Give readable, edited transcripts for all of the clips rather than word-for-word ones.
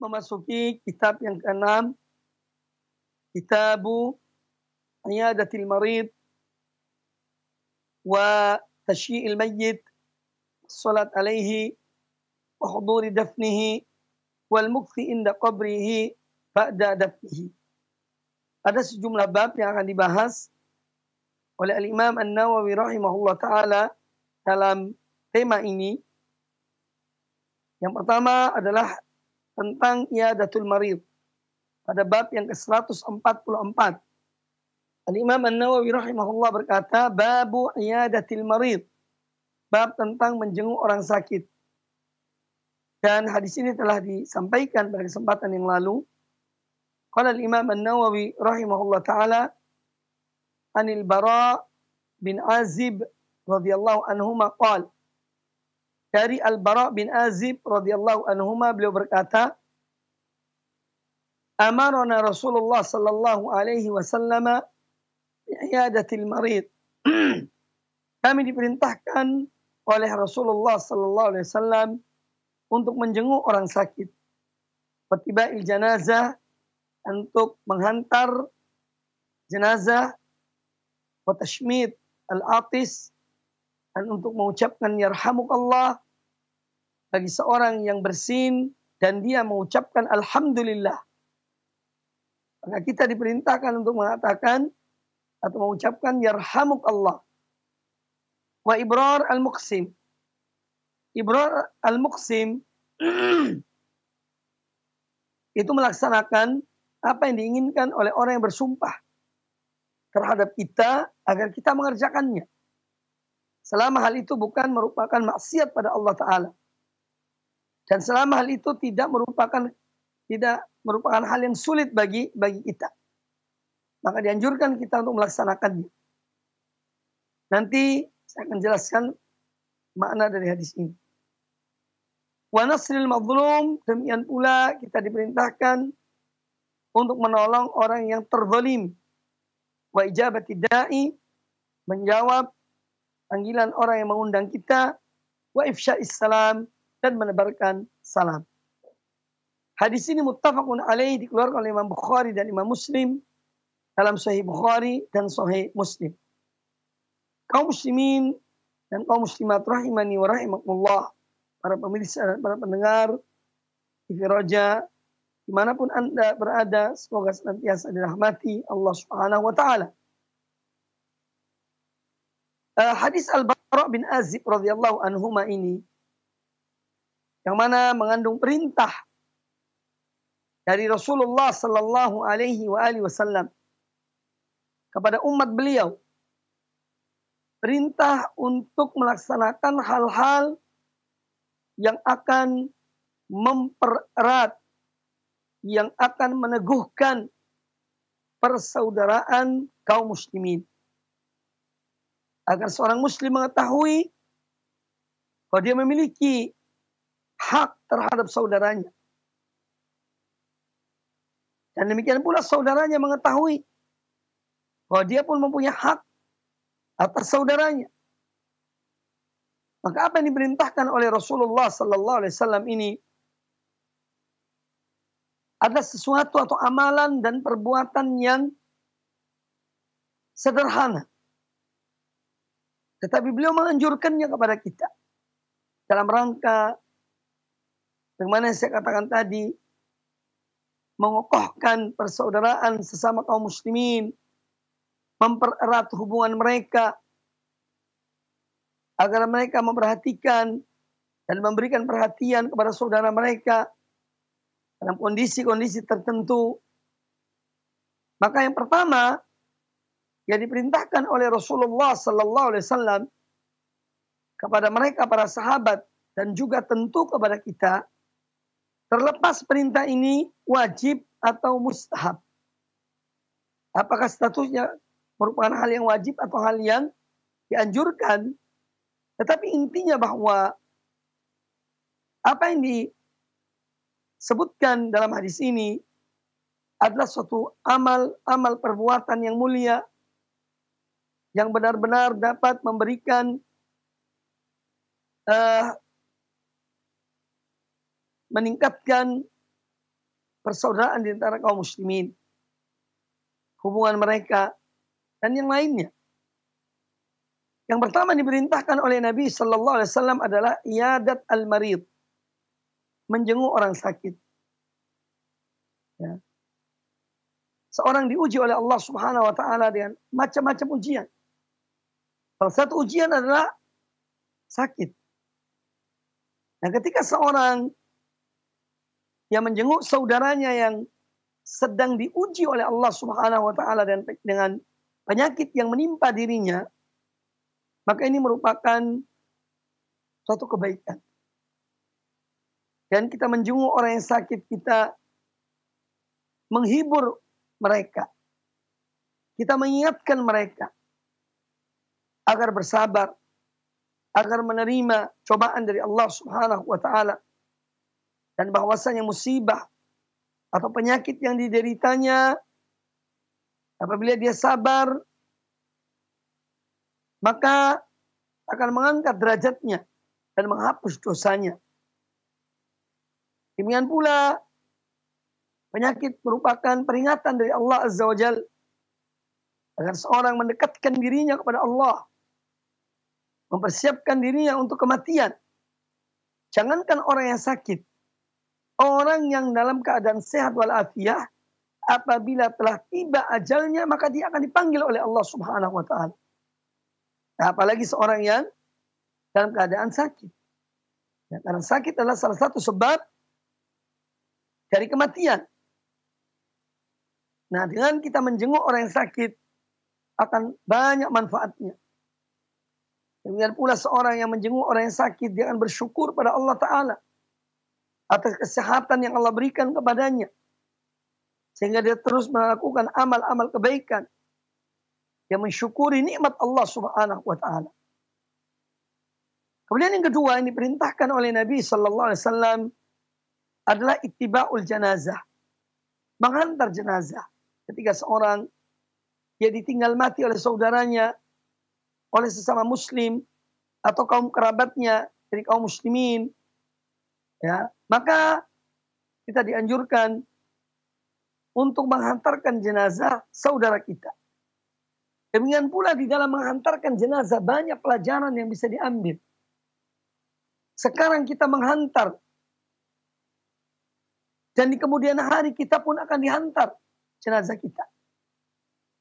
memasuki kitab yang keenam, Kitabu Iyadatil Marid wa Tashyi'il Mayyit, salat alaihi wa huduri dafnihi wal mukthi inda qabrihi ba'da dafnihi. Ada sejumlah bab yang akan dibahas oleh Al-Imam An-Nawawi rahimahullah ta'ala dalam tema ini. Yang pertama adalah tentang Iyadatul Marid. Pada bab yang ke-144. Al-Imam An-Nawawi rahimahullah berkata, Babu Iyadatil Marid. Bab tentang menjenguk orang sakit. Dan hadis ini telah disampaikan pada kesempatan yang lalu. Qala al-Imam An-Nawawi rahimahullah ta'ala, Anil Bara bin Azib radhiyallahu anhuma qala. Dari Al-Bara bin Azib radhiyallahu anhuma beliau berkata, Amarana Rasulullah sallallahu alaihi wasallam bi'iyadatil marid. Kami diperintahkan oleh Rasulullah sallallahu alaihi wasallam untuk menjenguk orang sakit. Watiba'il janazah, untuk menghantar jenazah. Watashmid al-atis, dan untuk mengucapkan yarhamukallah bagi seorang yang bersin dan dia mengucapkan alhamdulillah. Maka kita diperintahkan untuk mengatakan atau mengucapkan yarhamukallah. Wa ibrar al-muqsim. Ibrar al-muqsim itu melaksanakan apa yang diinginkan oleh orang yang bersumpah terhadap kita agar kita mengerjakannya. Selama hal itu bukan merupakan maksiat pada Allah Ta'ala. Dan selama hal itu tidak merupakan hal yang sulit bagi kita. Maka dianjurkan kita untuk melaksanakannya. Nanti saya akan jelaskan makna dari hadis ini. Wa nasril mazlum, demikian pula kita diperintahkan untuk menolong orang yang terzalim. Wa ijabati da'i, menjawab panggilan orang yang mengundang kita. Wa ifsya'is salam, dan menebarkan salam. Hadis ini muttafaqun alaih, dikeluarkan oleh Imam Bukhari dan Imam Muslim dalam Sahih Bukhari dan Sahih Muslim. Kaum muslimin dan kaum muslimat rahimani wa rahimakumullah, para pemirsa dan para pendengar TV Roja dimanapun Anda berada, semoga senantiasa dirahmati Allah Subhanahu wa Ta'ala. Hadis Al-Bara bin Azib radhiyallahu anhuma ini, yang mana mengandung perintah dari Rasulullah sallallahu alaihi wasallam kepada umat beliau, perintah untuk melaksanakan hal-hal yang akan mempererat, yang akan meneguhkan persaudaraan kaum muslimin. Agar seorang muslim mengetahui bahwa dia memiliki hak terhadap saudaranya. Dan demikian pula saudaranya mengetahui bahwa dia pun mempunyai hak atas saudaranya. Maka apa yang diperintahkan oleh Rasulullah sallallahu alaihi wasallam ini adalah sesuatu atau amalan dan perbuatan yang sederhana. Tetapi beliau menganjurkannya kepada kita dalam rangka bagaimana saya katakan tadi, mengokohkan persaudaraan sesama kaum muslimin, mempererat hubungan mereka, agar mereka memperhatikan dan memberikan perhatian kepada saudara mereka dalam kondisi-kondisi tertentu. Maka yang pertama yang diperintahkan oleh Rasulullah sallallahu alaihi wasallam kepada mereka para sahabat dan juga tentu kepada kita, terlepas perintah ini wajib atau mustahab. Apakah statusnya merupakan hal yang wajib atau hal yang dianjurkan? Tetapi intinya bahwa apa yang disebutkan dalam hadis ini adalah suatu amal perbuatan yang mulia, yang benar-benar dapat memberikan meningkatkan persaudaraan di antara kaum muslimin, hubungan mereka, dan yang lainnya. Yang pertama diperintahkan oleh Nabi Sallallahu Alaihi Wasallam adalah iyadat al-marid, menjenguk orang sakit. Ya. Seorang diuji oleh Allah Subhanahu Wa Taala dengan macam-macam ujian. Salah satu ujian adalah sakit. Nah, ketika seorang yang menjenguk saudaranya yang sedang diuji oleh Allah Subhanahu Wa Taala dengan penyakit yang menimpa dirinya, maka ini merupakan suatu kebaikan. Dan kita menjenguk orang yang sakit, kita menghibur mereka. Kita mengingatkan mereka agar bersabar, agar menerima cobaan dari Allah Subhanahu wa taala, dan bahwasanya musibah atau penyakit yang dideritanya, apabila dia sabar, maka akan mengangkat derajatnya dan menghapus dosanya. Demikian pula penyakit merupakan peringatan dari Allah Azza wa Jalla agar seorang mendekatkan dirinya kepada Allah, mempersiapkan dirinya untuk kematian. Jangankan orang yang sakit, orang yang dalam keadaan sehat walafiat, apabila telah tiba ajalnya, maka dia akan dipanggil oleh Allah Subhanahu wa taala. Nah, apalagi seorang yang dalam keadaan sakit. Ya, karena sakit adalah salah satu sebab dari kematian. Nah, dengan kita menjenguk orang yang sakit, akan banyak manfaatnya. Demikian pula seorang yang menjenguk orang yang sakit, dia akan bersyukur pada Allah Ta'ala atas kesehatan yang Allah berikan kepadanya. Sehingga dia terus melakukan amal-amal kebaikan yang mensyukuri nikmat Allah Subhanahu wa taala. Kemudian yang kedua yang diperintahkan oleh Nabi sallallahu alaihi wasallam adalah ittiba'ul janazah. Menghantar jenazah. Ketika seorang dia ditinggal mati oleh saudaranya, oleh sesama muslim atau kaum kerabatnya dari kaum muslimin, ya, maka kita dianjurkan untuk menghantarkan jenazah saudara kita. Demikian pula di dalam menghantarkan jenazah banyak pelajaran yang bisa diambil. Sekarang kita menghantar, dan di kemudian hari kita pun akan dihantar jenazah kita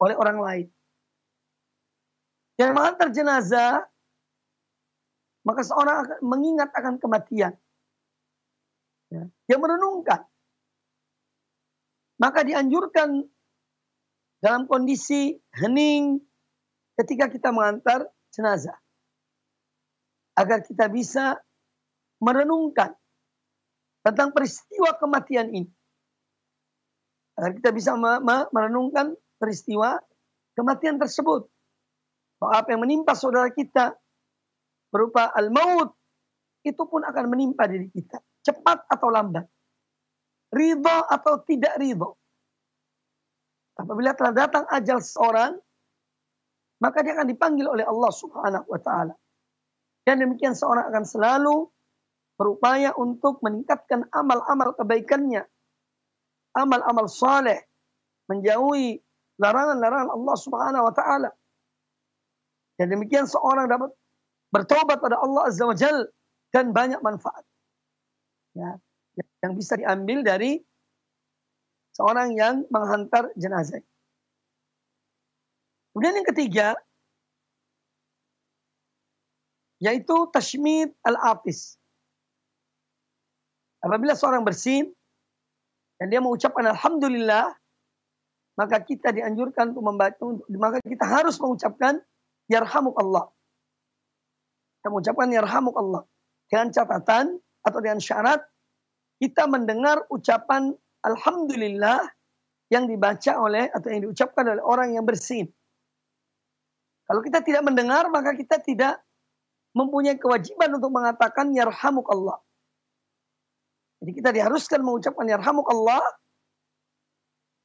oleh orang lain. Yang menghantar jenazah, maka seorang akan mengingat akan kematian. Ya. Yang merenungkan. Maka dianjurkan dalam kondisi hening ketika kita mengantar jenazah, agar kita bisa merenungkan tentang peristiwa kematian ini. Agar kita bisa merenungkan peristiwa kematian tersebut. Bahwa apa yang menimpa saudara kita berupa al-maut, itu pun akan menimpa diri kita. Cepat atau lambat. Ridho atau tidak ridho. Apabila telah datang ajal seseorang, maka dia akan dipanggil oleh Allah Subhanahu wa taala. Dan demikian seorang akan selalu berupaya untuk meningkatkan amal-amal kebaikannya. Amal-amal saleh, menjauhi larangan-larangan Allah Subhanahu wa taala. Dan demikian seorang dapat bertobat pada Allah Azza wa Jalla dan banyak manfaat. Ya, yang bisa diambil dari seorang yang menghantar jenazah. Kemudian yang ketiga, yaitu tashmid al-atis. Apabila seorang bersin dan dia mengucapkan alhamdulillah, maka kita dianjurkan untuk membaca, maka kita harus mengucapkan yarhamuk Allah. Kita mengucapkan yarhamuk Allah dengan catatan atau dengan syarat kita mendengar ucapan alhamdulillah yang dibaca oleh atau yang diucapkan oleh orang yang bersin. Kalau kita tidak mendengar, maka kita tidak mempunyai kewajiban untuk mengatakan yarhamuk Allah. Jadi kita diharuskan mengucapkan yarhamuk Allah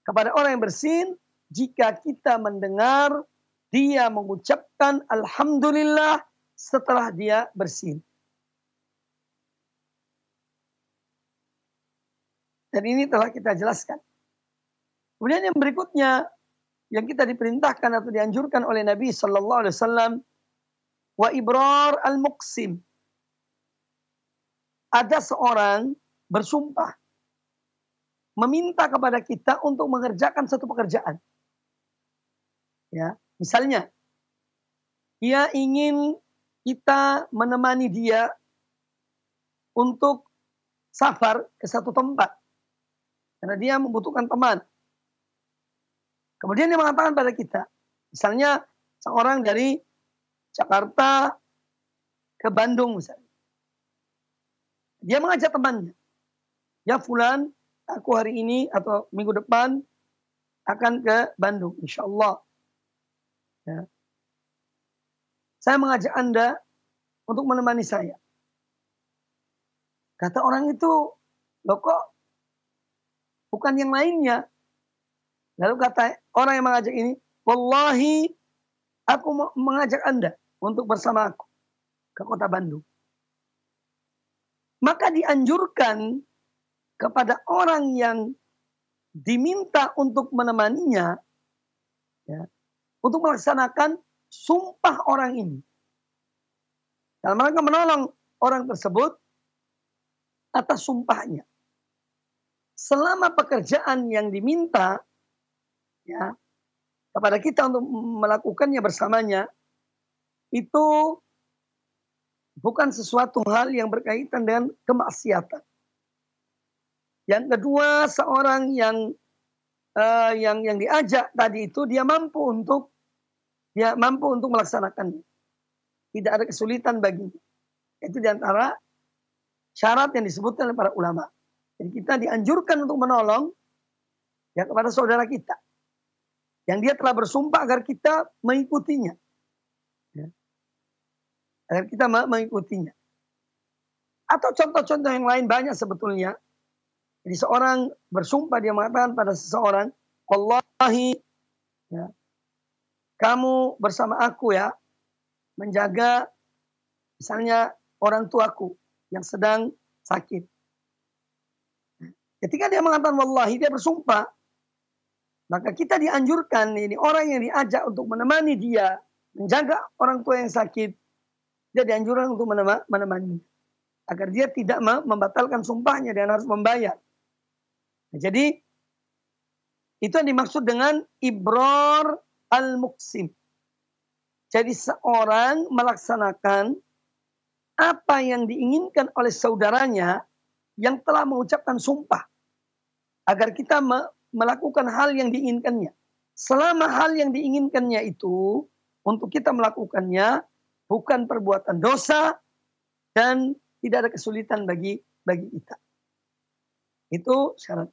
kepada orang yang bersin jika kita mendengar dia mengucapkan alhamdulillah setelah dia bersin. Dan ini telah kita jelaskan. Kemudian yang berikutnya yang kita diperintahkan atau dianjurkan oleh Nabi Sallallahu Alaihi Wasallam, wa ibrar al-muqsim. Ada seorang bersumpah meminta kepada kita untuk mengerjakan satu pekerjaan. Ya, misalnya dia ingin kita menemani dia untuk safar ke satu tempat karena dia membutuhkan teman. Kemudian dia mengatakan pada kita, misalnya seorang dari Jakarta ke Bandung misalnya. Dia mengajak temannya. Ya fulan, aku hari ini atau minggu depan akan ke Bandung, insya Allah. Ya. Saya mengajak Anda untuk menemani saya. Kata orang itu, loh kok bukan yang lainnya. Lalu kata orang yang mengajak ini, wallahi aku mengajak Anda untuk bersama aku ke kota Bandung. Maka dianjurkan kepada orang yang diminta untuk menemaninya, ya, untuk melaksanakan sumpah orang ini. Dalam rangka menolong orang tersebut atas sumpahnya. Selama pekerjaan yang diminta ya kepada kita untuk melakukannya bersamanya, itu bukan sesuatu hal yang berkaitan dengan kemaksiatan. Yang kedua, seorang yang diajak tadi itu dia mampu untuk melaksanakannya. Tidak ada kesulitan baginya. Itu diantara syarat yang disebutkan oleh para ulama. Jadi kita dianjurkan untuk menolong ya kepada saudara kita yang dia telah bersumpah agar kita mengikutinya. Ya. Agar kita mengikutinya. Atau contoh-contoh yang lain banyak sebetulnya. Jadi seorang bersumpah, dia mengatakan pada seseorang, wallahi ya, kamu bersama aku ya menjaga misalnya orang tuaku yang sedang sakit. Ketika dia mengatakan wallahi, dia bersumpah, maka kita dianjurkan, ini orang yang diajak untuk menemani dia menjaga orang tua yang sakit, dia dianjurkan untuk menemani agar dia tidak membatalkan sumpahnya dan harus membayar. Nah, jadi itu yang dimaksud dengan ibrar al-muqsim. Jadi seorang melaksanakan apa yang diinginkan oleh saudaranya yang telah mengucapkan sumpah agar kita melakukan hal yang diinginkannya. Selama hal yang diinginkannya itu untuk kita melakukannya bukan perbuatan dosa dan tidak ada kesulitan bagi kita. Itu syarat.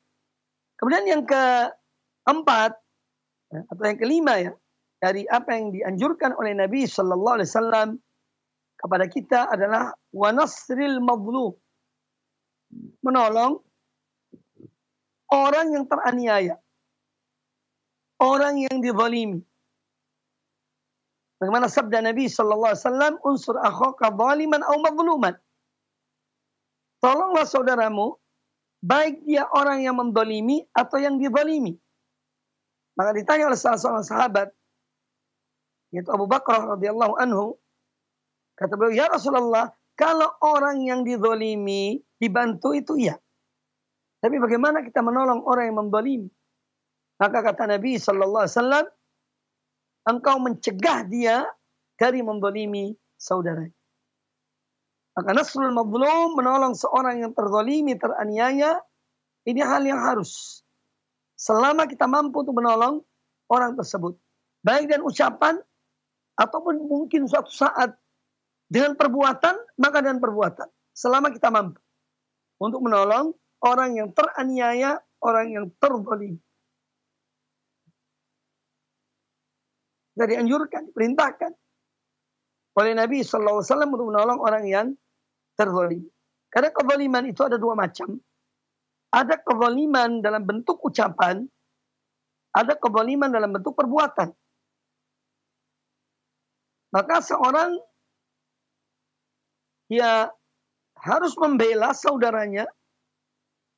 Kemudian yang keempat atau yang kelima ya, dari apa yang dianjurkan oleh Nabi Sallallahu Alaihi Wasallam kepada kita adalah wa nasril mazlum, menolong orang yang teraniaya, orang yang dizalimi. Bagaimana sabda Nabi Sallallahu Alaihi Wasallam, unsur akhaka zaliman aw mazluman. Tolonglah saudaramu, baik dia orang yang mendolimi atau yang dizalimi. Maka ditanya oleh salah seorang sahabat, yaitu Abu Bakar radhiyallahu anhu, kata beliau, ya Rasulullah, kalau orang yang dizalimi dibantu itu iya. Tapi bagaimana kita menolong orang yang mendolimi? Maka kata Nabi Sallallahu Alaihi Wasallam, engkau mencegah dia dari mendolimi saudaranya. Maka nasrul mazlum, menolong seorang yang terzalimi, teraniaya, ini hal yang harus. Selama kita mampu untuk menolong orang tersebut. Baik dengan ucapan, ataupun mungkin suatu saat dengan perbuatan, maka dengan perbuatan. Selama kita mampu untuk menolong orang yang teraniaya, orang yang terzalimi. Kita dianjurkan, diperintahkan oleh Nabi SAW untuk menolong orang yang terzalimi. Karena kezaliman itu ada dua macam. Ada kezaliman dalam bentuk ucapan, ada kezaliman dalam bentuk perbuatan. Maka seorang dia harus membela saudaranya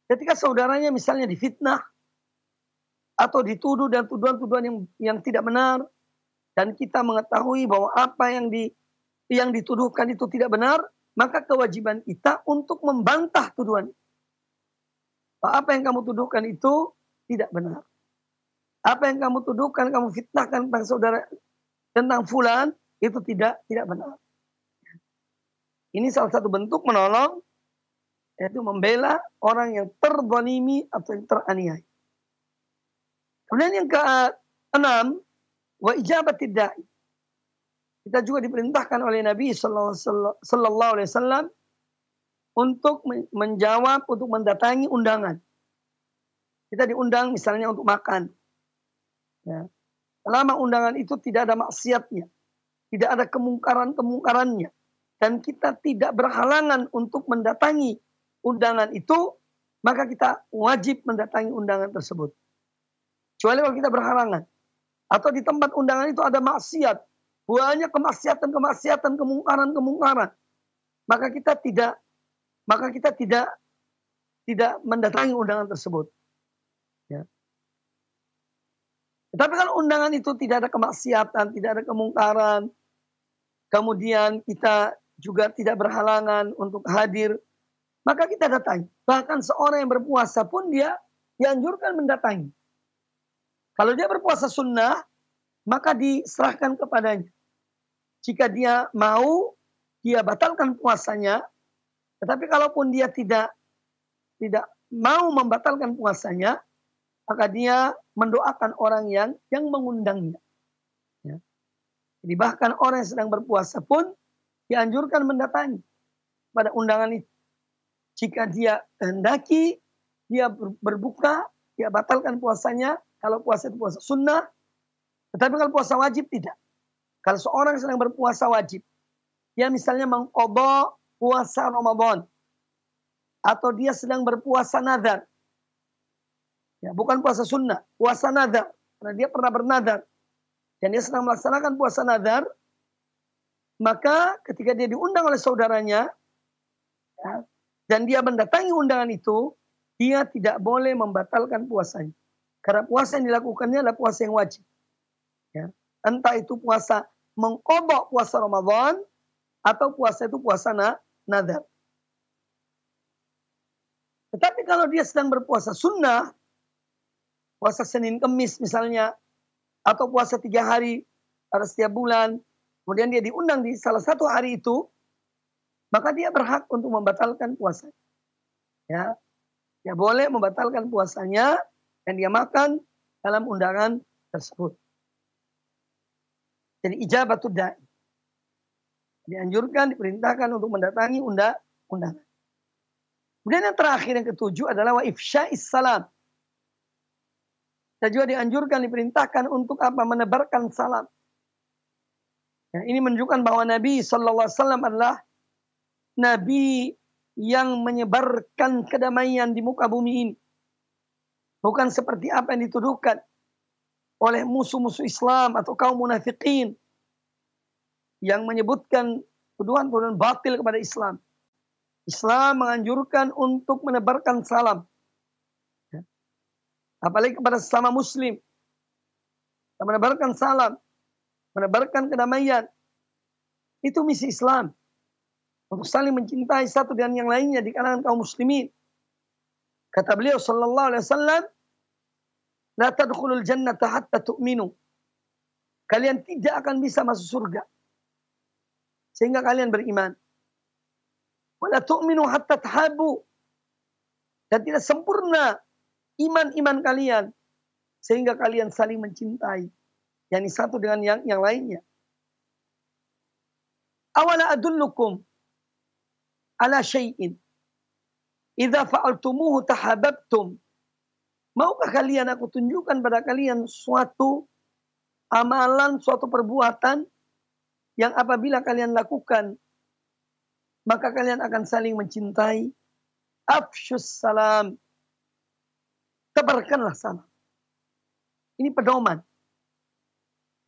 Ketika saudaranya misalnya difitnah atau dituduh dan tuduhan-tuduhan yang tidak benar, dan kita mengetahui bahwa apa yang dituduhkan itu tidak benar, maka kewajiban kita untuk membantah tuduhan. Apa yang kamu tuduhkan itu tidak benar. Apa yang kamu tuduhkan, kamu fitnahkan tentang saudara, tentang fulan, itu tidak benar. Ini salah satu bentuk menolong, yaitu membela orang yang terzalimi atau yang teraniaya. Kemudian yang keenam, wa ijabatid da'i. Kita juga diperintahkan oleh Nabi sallallahu alaihi wasallam untuk menjawab, untuk mendatangi undangan. Kita diundang misalnya untuk makan. Ya. Selama undangan itu tidak ada maksiatnya, tidak ada kemungkarannya, dan kita tidak berhalangan untuk mendatangi undangan itu, maka kita wajib mendatangi undangan tersebut. Kecuali kalau kita berhalangan. Atau di tempat undangan itu ada maksiat, banyak kemaksiatan, kemungkaran. Maka kita tidak mendatangi undangan tersebut. Ya. Tetapi kalau undangan itu tidak ada kemaksiatan, tidak ada kemungkaran, kemudian kita juga tidak berhalangan untuk hadir, maka kita datangi. Bahkan seorang yang berpuasa pun dia dianjurkan mendatangi. Kalau dia berpuasa sunnah, maka diserahkan kepadanya. Jika dia mau, dia batalkan puasanya. Tetapi kalaupun dia tidak mau membatalkan puasanya, maka dia mendoakan orang yang mengundangnya. Ya. Jadi bahkan orang yang sedang berpuasa pun dianjurkan mendatangi pada undangan itu. Jika dia kehendaki, dia berbuka, dia batalkan puasanya. Kalau puasa itu puasa sunnah, tetapi kalau puasa wajib tidak. Kalau seorang sedang berpuasa wajib, dia misalnya mengqadha puasa Ramadan, atau dia sedang berpuasa nazar, ya, bukan puasa sunnah, puasa nazar, karena dia pernah bernazar, dan dia sedang melaksanakan puasa nazar, maka ketika dia diundang oleh saudaranya, ya, dan dia mendatangi undangan itu, dia tidak boleh membatalkan puasanya. Karena puasa yang dilakukannya adalah puasa yang wajib. Ya. Entah itu puasa mengqadha puasa Ramadan, atau puasa itu puasa nazar. Tetapi kalau dia sedang berpuasa sunnah, puasa Senin Kemis misalnya, atau puasa 3 hari pada setiap bulan, kemudian dia diundang di salah satu hari itu, maka dia berhak untuk membatalkan puasa. Ya, dia boleh membatalkan puasanya, dan dia makan dalam undangan tersebut. Jadi ijabatud da'i. Dianjurkan, diperintahkan untuk mendatangi undangan. Kemudian yang terakhir, yang ketujuh adalah wa ifsya'is salam. Kita juga dianjurkan, diperintahkan untuk apa? Menebarkan salam. Ya, ini menunjukkan bahwa Nabi sallallahu alaihi wasallam adalah Nabi yang menyebarkan kedamaian di muka bumi ini. Bukan seperti apa yang dituduhkan oleh musuh-musuh Islam atau kaum munafikin yang menyebutkan tuduhan-tuduhan batil kepada Islam. Islam menganjurkan untuk menebarkan salam. Apalagi kepada sesama muslim. Menebarkan salam. Menebarkan kedamaian. Itu misi Islam. Untuk saling mencintai satu dengan yang lainnya di kalangan kaum muslimin. Kata beliau sallallahu alaihi wasallam, la tadkhulul jannata hatta tu'minu. Kalian tidak akan bisa masuk surga sehingga kalian beriman. Wala tu'minu hatta tahabu. Dan tidak sempurna iman kalian sehingga kalian saling mencintai, yakni satu dengan yang lainnya. Awala adullukum ala syai'in idza fa'altumuhu tahabbtum. Maukah kalian aku tunjukkan pada kalian suatu amalan, suatu perbuatan yang apabila kalian lakukan, maka kalian akan saling mencintai. Afsyus salam. Tebarkanlah salam. Ini pedoman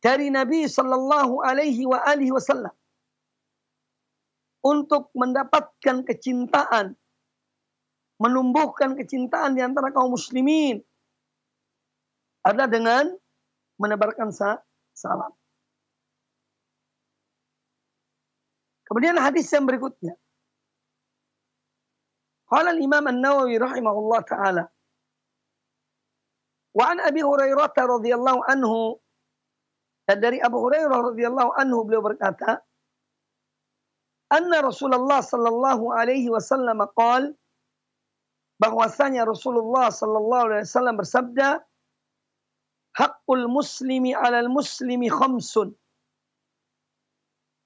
dari Nabi sallallahu alaihi wasallam untuk mendapatkan kecintaan menumbuhkan kecintaan di antara kaum muslimin adalah dengan menebarkan salam. Kemudian hadis yang berikutnya. Qala al-Imam An-Nawawi rahimahullah ta'ala. Wa an Abi Hurairah radhiyallahu anhu, dan dari Abu Hurairah radhiyallahu anhu beliau berkata, anna Rasulullah sallallahu alaihi wasallam qala, bahwasanya Rasulullah sallallahu alaihi wasallam bersabda, haqqul muslimi 'alal muslimi khamsun.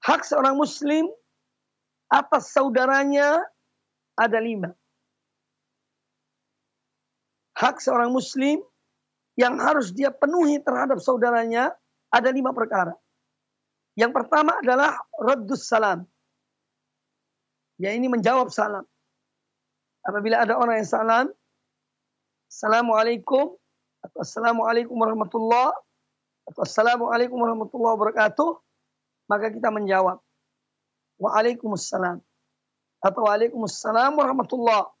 Hak seorang muslim atas saudaranya ada 5. Hak seorang muslim yang harus dia penuhi terhadap saudaranya ada 5 perkara. Yang pertama adalah raddus salam. Ya, ini menjawab salam. Apabila ada orang yang salam, Assalamualaikum, atau Assalamualaikum warahmatullah, atau Assalamualaikum warahmatullahi wabarakatuh, maka kita menjawab Waalaikumsalam, atau Waalaikumsalam warahmatullah,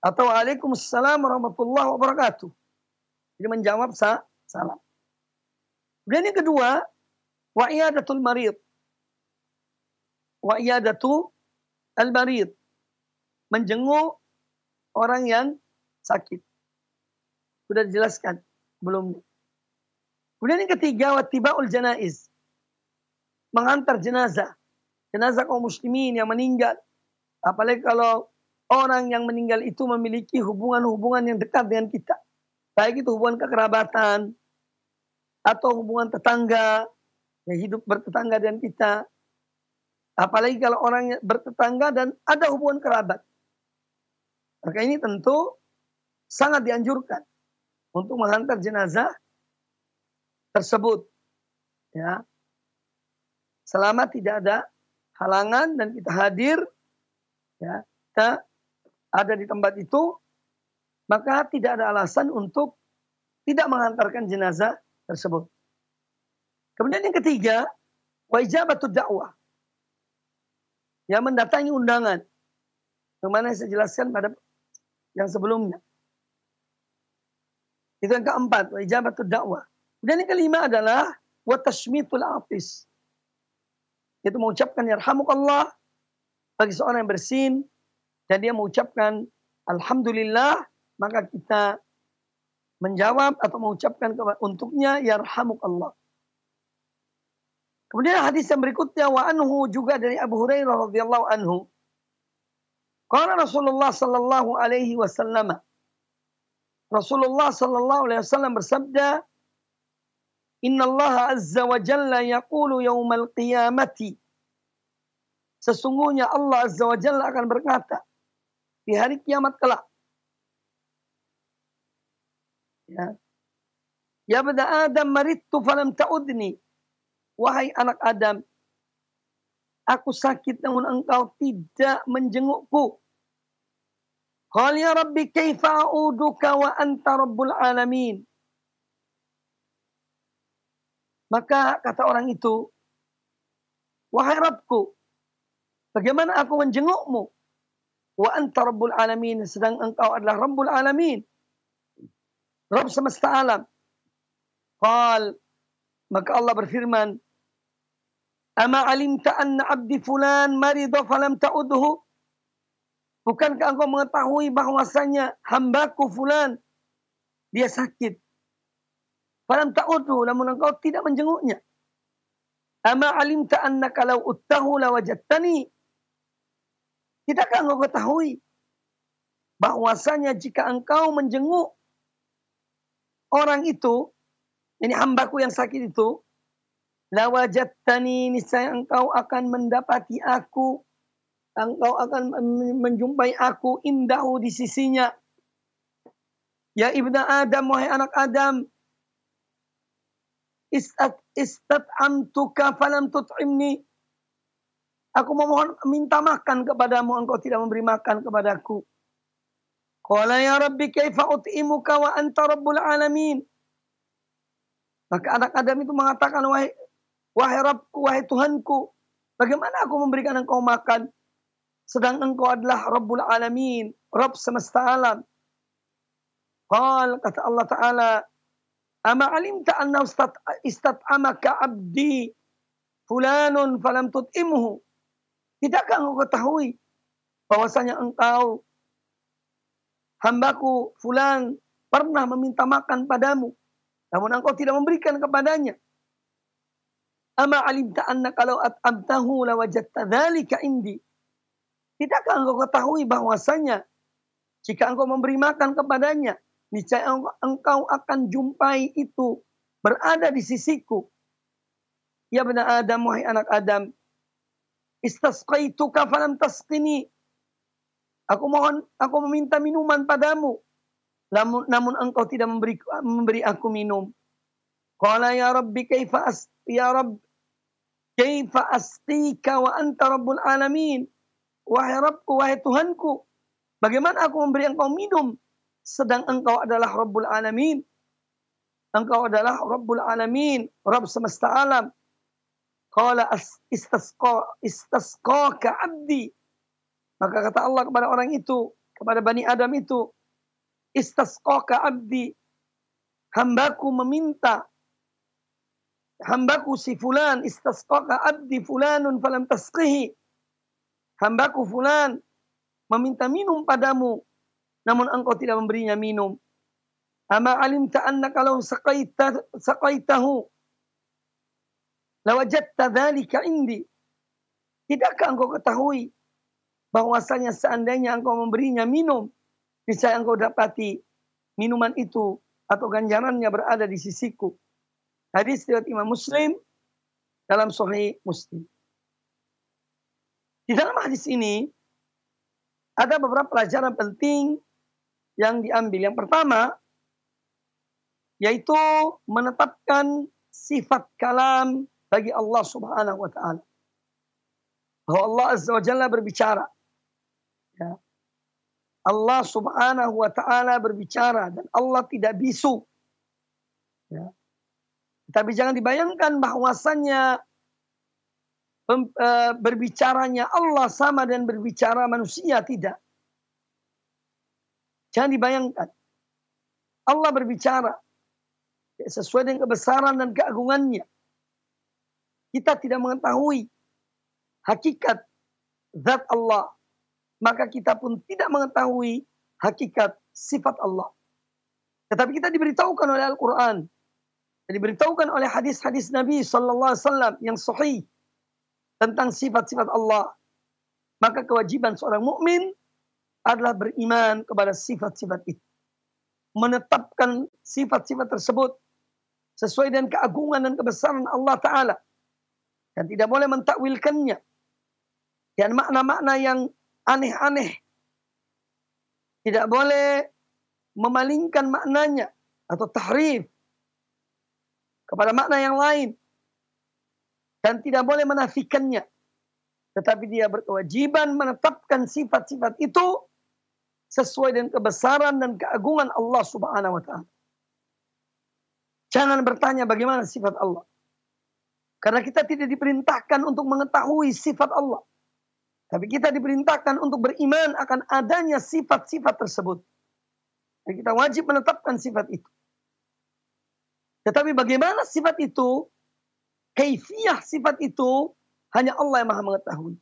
atau Waalaikumsalam warahmatullahi wabarakatuh. Jadi menjawab salam. Kemudian yang kedua, wa iyadatul marid. Wa iyadatu al-marid. Menjenguk orang yang sakit. Sudah dijelaskan sebelumnya. Kemudian yang ketiga, wattibaul janaiz. Mengantar jenazah. Jenazah kaum muslimin yang meninggal. Apalagi kalau orang yang meninggal itu memiliki hubungan-hubungan yang dekat dengan kita. Baik itu hubungan kekerabatan atau hubungan tetangga yang hidup bertetangga dengan kita. Apalagi kalau orang bertetangga dan ada hubungan kerabat. Maka ini tentu sangat dianjurkan untuk menghantar jenazah tersebut. Ya. Selama tidak ada halangan dan kita hadir, ya, kita ada di tempat itu, maka tidak ada alasan untuk tidak menghantarkan jenazah tersebut. Kemudian yang ketiga, wa ijabatud da'wah. Ya, mendatangi undangan. Bagaimana saya jelaskan pada yang sebelumnya. Itu yang keempat, wa ijabatud da'wah. Dan yang kelima adalah wa tashmitul atis. Yaitu mengucapkan yarhamukallah bagi seorang yang bersin dan dia mengucapkan alhamdulillah, maka kita menjawab atau mengucapkan untuknya yarhamukallah. Kemudian hadis yang berikutnya, wa anhu, juga dari Abu Hurairah radhiyallahu anhu. Qala Rasulullah sallallahu alaihi wasallam. Rasulullah sallallahu alaihi wasallam bersabda, Innallaha azza wa jalla yaqulu yaumal qiyamati. Sesungguhnya Allah azza wa jalla akan berkata di hari kiamat kelak. Ya. Ya bani Adam maridtu falam ta'udni. Wahai anak Adam, aku sakit namun engkau tidak menjengukku. Qala ya Rabbi kaifa a'uduka wa anta rabbul alamin. Maka kata orang itu, wahai Rabbku, bagaimana aku menjengukmu? Wa anta rabbul alamin, sedang engkau adalah rabbul alamin. Rabb semesta alam. Qal, maka Allah berfirman, ama alimta anna abdi fulan marida falam ta'udhu? Bukankah engkau mengetahui bahwasanya hambaku fulan, dia sakit. Falam ta'udhu, namun engkau tidak menjenguknya. Ama alimta annaka law uttahu lawajadtani? Tidakkah engkau ketahui bahwasanya jika engkau menjenguk orang itu, ini hambaku yang sakit itu, lawajadtani, niscaya engkau akan mendapati aku, engkau akan menjumpai aku indahu di sisinya. Ya ibna Adam, wahai anak Adam, istat'amtuka falam tut'imni. Aku memohon minta makan kepadamu, engkau tidak memberi makan kepadaku. Qala ya Rabbi kaifa ut'imuka wa anta rabbul alamin. Maka anak Adam itu mengatakan, wahai Rabbku, wahai Tuhanku, bagaimana aku memberikan engkau makan sedang engkau adalah Rabbul Alamin, Rabb semesta alam. Qal, kata Allah Ta'ala, ama alimta anna istat'amaka abdi fulanun falam tut'imhu. Tidakkah engkau ketahui bahwasanya engkau, hambaku fulan, pernah meminta makan padamu, namun engkau tidak memberikan kepadanya. Ama alimta anna kalau at'amtahu lawajadta dzalika indi. Tidakkah engkau ketahui bahwasanya jika engkau memberi makan kepadanya, niscaya engkau akan jumpai itu berada di sisiku. Ya bani Adam, wahai anak Adam, istasqaituka falam tasqini. Aku meminta minuman padamu, namun engkau tidak memberi aku minum. Qala ya Rabbi ya Rabb, kaifa asqika wa anta rabbul alamin. Wahai Rabbku, wahai Tuhanku, bagaimana aku memberi engkau minum sedang engkau adalah Rabbul Alamin. Engkau adalah Rabbul Alamin, Rabb semesta alam. Qala istasqaka abdi. Maka kata Allah kepada orang itu, kepada Bani Adam itu, istasqaka abdi, hambaku meminta, hambaku si fulan, istasqaka abdi fulanun falam tasqihi. Hambaku fulan meminta minum padamu, namun engkau tidak memberinya minum. Ama alimta annaka law saqaitahu lawajadta dzalika indi. Tidakkah engkau ketahui bahwasanya seandainya engkau memberinya minum, niscaya engkau dapati minuman itu atau ganjarannya berada di sisiku. Hadis riwayat Imam Muslim dalam Sahih Muslim. Di dalam hadis ini ada beberapa pelajaran penting yang diambil. Yang pertama, yaitu menetapkan sifat kalam bagi Allah Subhanahu wa Ta'ala. Bahwa Allah Azza wa Jalla berbicara. Ya. Allah Subhanahu wa Ta'ala berbicara dan Allah tidak bisu. Ya. Tapi jangan dibayangkan bahwasannya berbicaranya Allah sama dan berbicara manusia, tidak. Jangan dibayangkan. Allah berbicara sesuai dengan kebesaran dan keagungannya. Kita tidak mengetahui hakikat zat Allah, maka kita pun tidak mengetahui hakikat sifat Allah. Tetapi kita diberitahukan oleh Al-Quran, diberitahukan oleh hadis-hadis Nabi Sallallahu Alaihi Wasallam yang sahih tentang sifat-sifat Allah. Maka kewajiban seorang mukmin adalah beriman kepada sifat-sifat itu, menetapkan sifat-sifat tersebut sesuai dengan keagungan dan kebesaran Allah Ta'ala, dan tidak boleh mentakwilkannya dan makna-makna yang aneh-aneh. Tidak boleh memalingkan maknanya atau tahrif kepada makna yang lain, dan tidak boleh menafikannya. Tetapi dia berkewajiban menetapkan sifat-sifat itu sesuai dengan kebesaran dan keagungan Allah Subhanahu wa Ta'ala. Jangan bertanya bagaimana sifat Allah, karena kita tidak diperintahkan untuk mengetahui sifat Allah, tapi kita diperintahkan untuk beriman akan adanya sifat-sifat tersebut. Dan kita wajib menetapkan sifat itu. Tetapi bagaimana sifat itu, kaifiyah sifat itu, hanya Allah yang maha mengetahui.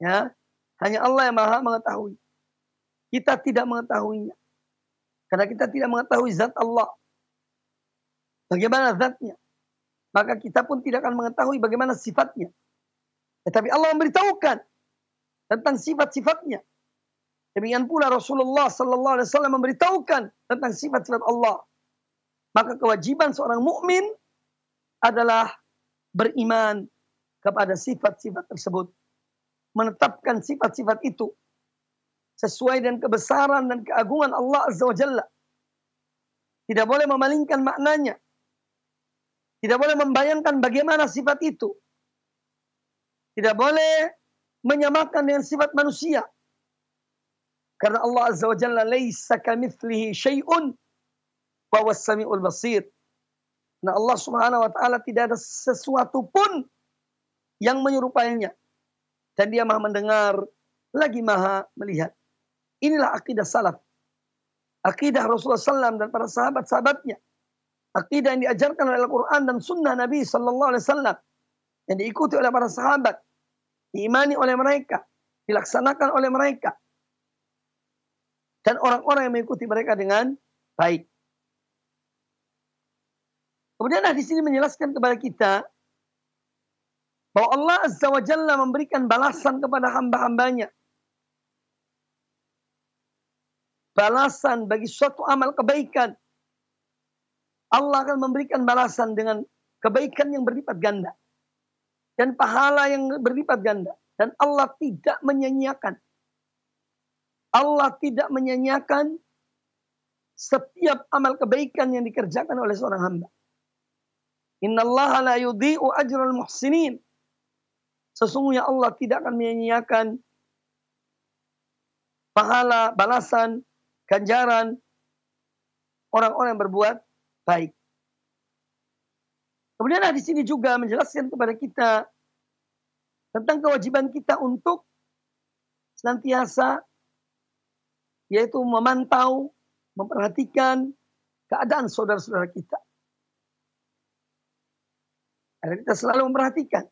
Ya, hanya Allah yang maha mengetahui. Kita tidak mengetahuinya, karena kita tidak mengetahui zat Allah, bagaimana zatnya. Maka kita pun tidak akan mengetahui bagaimana sifatnya. Tetapi Allah memberitahukan tentang sifat-sifatnya. Demikian pula Rasulullah Sallallahu Alaihi Wasallam memberitahukan tentang sifat-sifat Allah. Maka kewajiban seorang mukmin adalah beriman kepada sifat-sifat tersebut, menetapkan sifat-sifat itu sesuai dengan kebesaran dan keagungan Allah Azza wa Jalla. Tidak boleh memalingkan maknanya. Tidak boleh membayangkan bagaimana sifat itu. Tidak boleh menyamakan dengan sifat manusia. Karena Allah Azza wa Jalla laisa kamitslihi syai'un wa huwas samiul basir. Nah, Allah Subhanahu wa Ta'ala tidak ada sesuatu pun yang menyerupainya, dan dia maha mendengar lagi maha melihat. Inilah akidah salaf. Akidah Rasulullah SAW dan para sahabat-sahabatnya. Akidah yang diajarkan oleh Al-Quran dan sunnah Nabi SAW. Yang diikuti oleh para sahabat. Diimani oleh mereka. Dilaksanakan oleh mereka. Dan orang-orang yang mengikuti mereka dengan baik. Kemudian di sini menjelaskan kepada kita bahwa Allah Azza wa Jalla memberikan balasan kepada hamba-hambanya. Balasan bagi suatu amal kebaikan. Allah akan memberikan balasan dengan kebaikan yang berlipat ganda. Dan pahala yang berlipat ganda. Dan Allah tidak menyanyiakan. Allah tidak menyanyiakan setiap amal kebaikan yang dikerjakan oleh seorang hamba. Innallaha la yudhi'u ajral muhsinin. Sesungguhnya Allah tidak akan menyanyiakan pahala, balasan, ganjaran orang-orang yang berbuat baik. Kemudian di sini juga menjelaskan kepada kita tentang kewajiban kita untuk senantiasa yaitu memantau, memperhatikan keadaan saudara-saudara kita. Agar kita selalu memperhatikan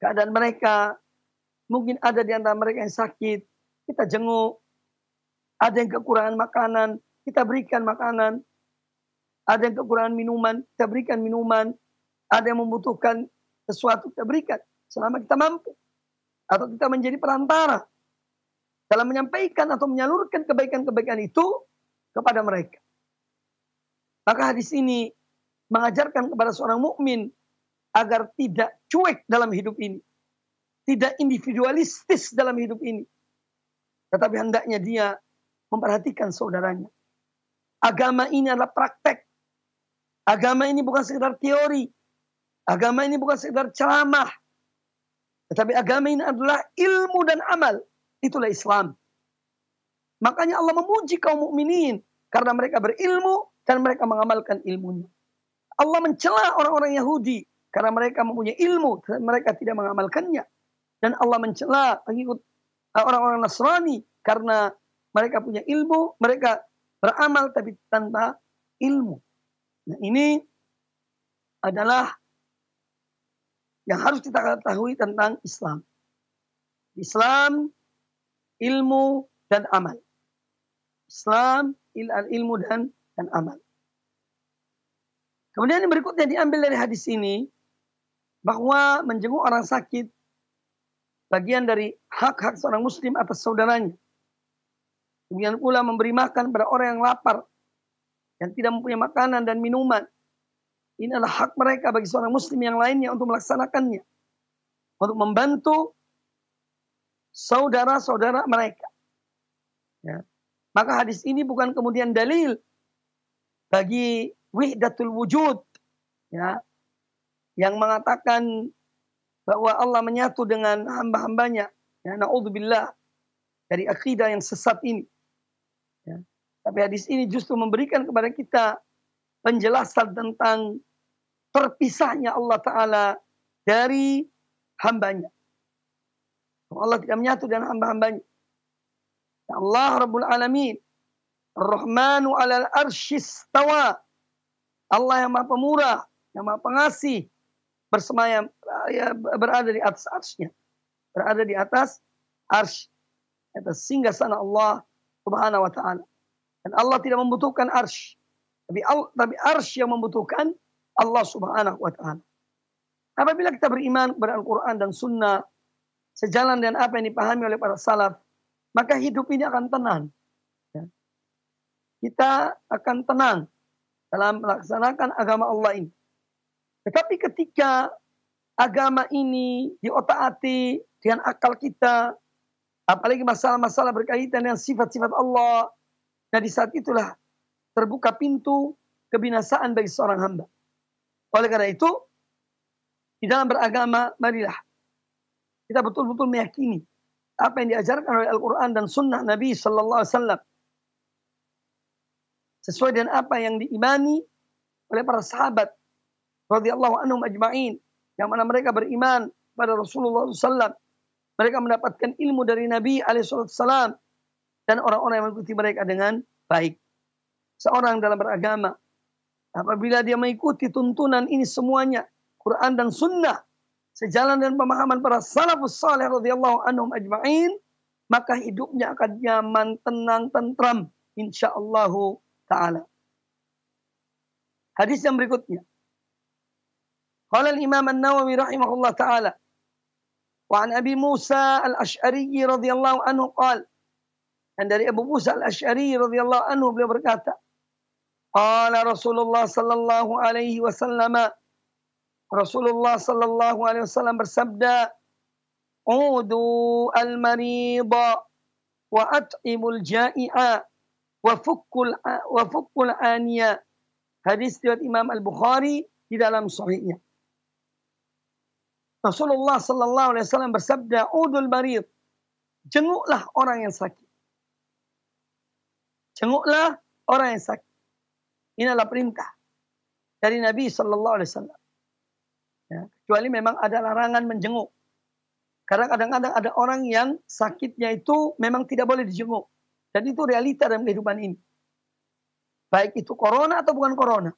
keadaan mereka. Mungkin ada di antara mereka yang sakit, kita jenguk. Ada yang kekurangan makanan, kita berikan makanan. Ada yang kekurangan minuman, kita berikan minuman. Ada yang membutuhkan sesuatu, kita berikan. Selama kita mampu. Atau kita menjadi perantara dalam menyampaikan atau menyalurkan kebaikan-kebaikan itu kepada mereka. Maka hadis ini mengajarkan kepada seorang mukmin agar tidak cuek dalam hidup ini. Tidak individualistis dalam hidup ini. Tetapi hendaknya dia memperhatikan saudaranya. Agama ini adalah praktek. Agama ini bukan sekedar teori. Agama ini bukan sekedar ceramah. Tetapi agama ini adalah ilmu dan amal. Itulah Islam. Makanya Allah memuji kaum mukminin karena mereka berilmu dan mereka mengamalkan ilmunya. Allah mencela orang-orang Yahudi karena mereka mempunyai ilmu dan mereka tidak mengamalkannya. Dan Allah mencela pengikut orang-orang Nasrani karena mereka punya ilmu, mereka beramal tapi tanpa ilmu. Nah, ini adalah yang harus kita ketahui tentang Islam. Islam, ilmu dan amal. Islam, ilmu dan amal. Kemudian yang berikutnya diambil dari hadis ini bahwa menjenguk orang sakit bagian dari hak-hak seorang muslim atas saudaranya. Kemudian pula memberi makan pada orang yang lapar yang tidak mempunyai makanan dan minuman. Ini adalah hak mereka bagi seorang muslim yang lainnya untuk melaksanakannya. Untuk membantu saudara-saudara mereka. Ya. Maka hadis ini bukan kemudian dalil bagi wihdatul wujud, ya, yang mengatakan bahwa Allah menyatu dengan hamba-hambanya. Ya, na'udzubillah dari akidah yang sesat ini. Ya. Tapi hadis ini justru memberikan kepada kita penjelasan tentang terpisahnya Allah Ta'ala dari hambanya. Allah tidak menyatu dengan hamba-hambanya. Allah Rabbul Alamin, Ar-Rahmanu alal arshis tawa. Allah yang maha pemurah, yang maha pengasih, bersemayam, ya, berada di atas arsy-Nya. Berada di atas arsy. Atas singgasana Allah Subhanahu wa ta'ala. Dan Allah tidak membutuhkan arsy. Tapi arsy yang membutuhkan Allah Subhanahu wa ta'ala. Apabila kita beriman kepada Al-Quran dan Sunnah, sejalan dengan apa yang dipahami oleh para salaf, maka hidup ini akan tenang. Ya. Kita akan tenang dalam melaksanakan agama Allah ini. Tetapi ketika agama ini diotak-atik dengan akal kita, apalagi masalah-masalah berkaitan dengan sifat-sifat Allah, nah di saat itulah terbuka pintu kebinasaan bagi seorang hamba. Oleh karena itu, di dalam beragama, marilah kita betul-betul meyakini apa yang diajarkan oleh Al-Quran dan Sunnah Nabi Sallallahu Alaihi Wasallam sesuai dengan apa yang diimani oleh para sahabat radhiyallahu anhum ajma'in, yang mana mereka beriman pada Rasulullah SAW. Mereka mendapatkan ilmu dari Nabi alaihissalam dan orang-orang yang mengikuti mereka dengan baik. Seorang dalam beragama, apabila dia mengikuti tuntunan ini semuanya, Quran dan Sunnah, sejalan dengan pemahaman para salafus salih radhiyallahu anhum ajma'in, maka hidupnya akan nyaman, tenang, tentram, insyaallah ta'ala. Hadis yang berikutnya. Qala al-Imam An-Nawawi rahimahullah ta'ala. Wa an Abi Musa al-Ash'ari radhiyallahu anhu qala. Dan dari Abu Musa al-Ash'ari radhiyallahu anhu beliau berkata, qala Rasulullah sallallahu alaihi wasallam, Rasulullah sallallahu alaihi wasallam bersabda, udu al-marida wa at'imul ja'i'a wa fukkul aniya. Hadis riwayat Imam Al-Bukhari di dalam sahihnya. Rasulullah sallallahu alaihi wasallam bersabda, udul marid, jenguklah orang yang sakit. Jenguklah orang yang sakit. Ini adalah perintah dari Nabi sallallahu alaihi wasallam. Ya, kecuali memang ada larangan menjenguk. Karena kadang-kadang ada orang yang sakitnya itu memang tidak boleh dijenguk. Dan itu realita dalam kehidupan ini. Baik itu corona atau bukan corona.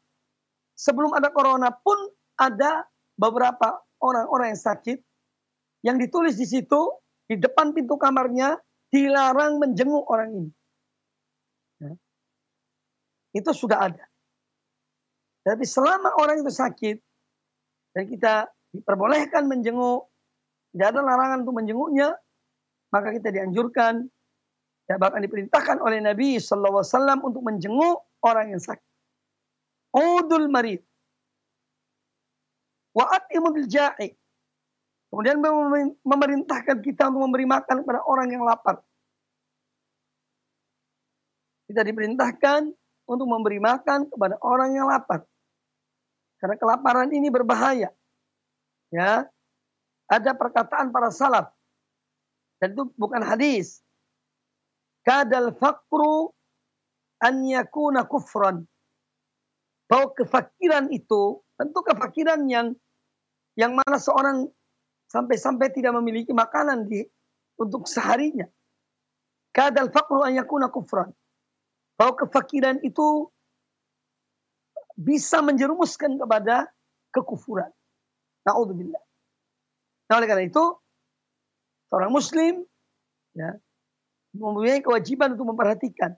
Sebelum ada corona pun ada beberapa orang-orang yang sakit yang ditulis di situ di depan pintu kamarnya dilarang menjenguk orang ini. Ya. Itu sudah ada. Tapi selama orang itu sakit dan kita diperbolehkan menjenguk, tidak ada larangan untuk menjenguknya, maka kita dianjurkan, ya, bahkan diperintahkan oleh Nabi sallallahu alaihi wasallam untuk menjenguk orang yang sakit. Udul marid. Wa at'imul ja'i. Kemudian memerintahkan kita untuk memberi makan kepada orang yang lapar. Kita diperintahkan untuk memberi makan kepada orang yang lapar. Karena kelaparan ini berbahaya. Ya. Ada perkataan para salaf. Dan itu bukan hadis. Kadal faqru an yakuna kufran. Bahwa kefakiran itu, tentu kefakiran yang mana seorang sampai-sampai tidak memiliki makanan untuk seharinya. Kadal faqru an yakuna kufran. Bahwa kefakiran itu bisa menjerumuskan kepada kekufuran. Na'udzubillah. Nah, oleh karena itu, seorang muslim ya, mempunyai kewajiban untuk memperhatikan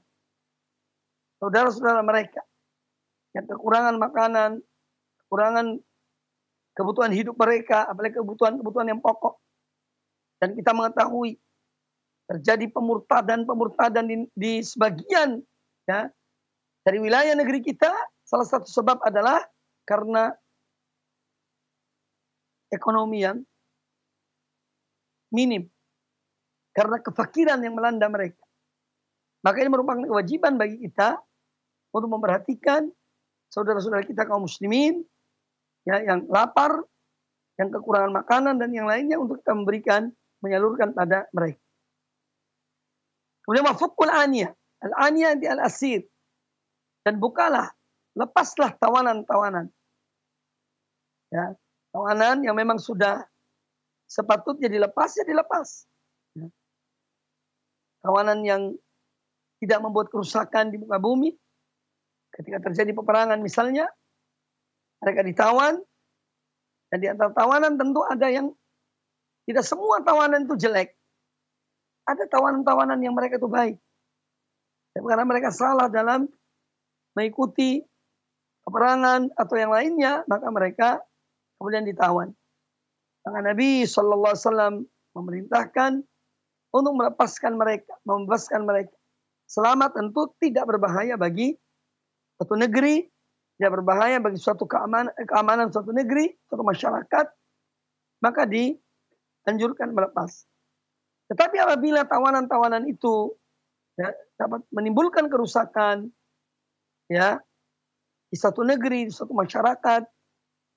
saudara-saudara mereka yang kekurangan makanan, kekurangan kebutuhan hidup mereka, apalagi kebutuhan-kebutuhan yang pokok. Dan kita mengetahui terjadi pemurtadan di sebagian ya, dari wilayah negeri kita. Salah satu sebab adalah karena ekonomi yang minim. Karena kefakiran yang melanda mereka. Maka ini merupakan kewajiban bagi kita untuk memperhatikan saudara-saudara kita kaum muslimin ya, yang lapar, yang kekurangan makanan dan yang lainnya untuk kita menyalurkan pada mereka. Kemudian mafukul aniyah. Al-aniyah di al-asir. Dan bukalah, lepaslah tawanan-tawanan. Ya, tawanan yang memang sudah sepatutnya dilepas, ya dilepas. Ya. Tawanan yang tidak membuat kerusakan di muka bumi. Ketika terjadi peperangan misalnya, mereka ditawan. Dan di antara tawanan tentu ada yang, tidak semua tawanan itu jelek. Ada tawanan-tawanan yang mereka itu baik. Dan karena mereka salah dalam mengikuti peperangan atau yang lainnya, maka mereka kemudian ditawan. Maka Nabi SAW memerintahkan untuk melepaskan mereka, membebaskan mereka. Selama tentu tidak berbahaya bagi suatu negeri, tidak berbahaya bagi suatu keamanan suatu negeri, suatu masyarakat, maka dianjurkan melepas. Tetapi apabila tawanan-tawanan itu ya, dapat menimbulkan kerusakan ya, di suatu negeri, di suatu masyarakat,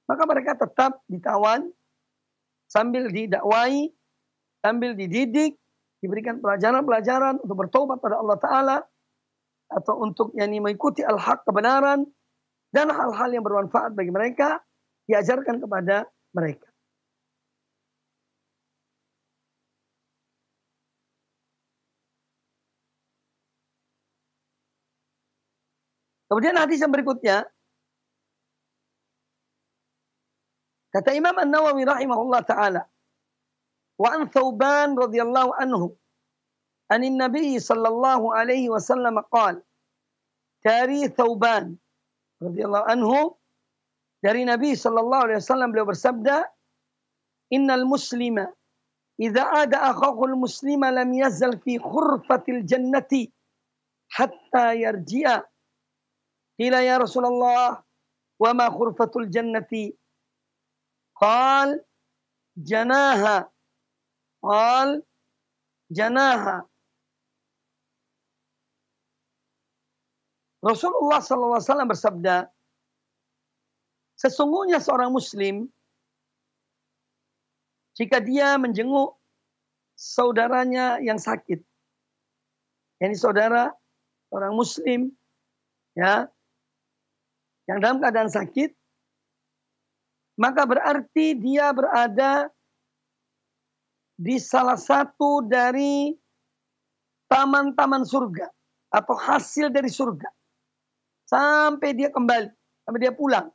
maka mereka tetap ditawan sambil didakwai, sambil dididik, diberikan pelajaran-pelajaran untuk bertobat pada Allah Ta'ala, atau untuk mengikuti al-haq, kebenaran, dan hal-hal yang bermanfaat bagi mereka, diajarkan kepada mereka. Kemudian hadis yang berikutnya, kata Imam An-Nawawi rahimahullah ta'ala, wa an Thauban radhiyallahu anhu, anin Nabi sallallahu alaihi wasallam qala, dari Thauban radhiyallahu anhu, dari Nabi sallallahu alaihi wasallam beliau bersabda, innal muslima idza ada akhahu al-muslima lam yazal fi khurfatil jannati hatta yarji'a. Qila ya Rasulullah wa ma khurfatul jannati? Qal janaha. Qal janaha. Rasulullah sallallahu alaihi wasallam bersabda, sesungguhnya seorang muslim jika dia menjenguk saudaranya yang sakit, yakni saudara orang muslim ya yang dalam keadaan sakit, maka berarti dia berada di salah satu dari taman-taman surga atau hasil dari surga sampai dia kembali, sampai dia pulang.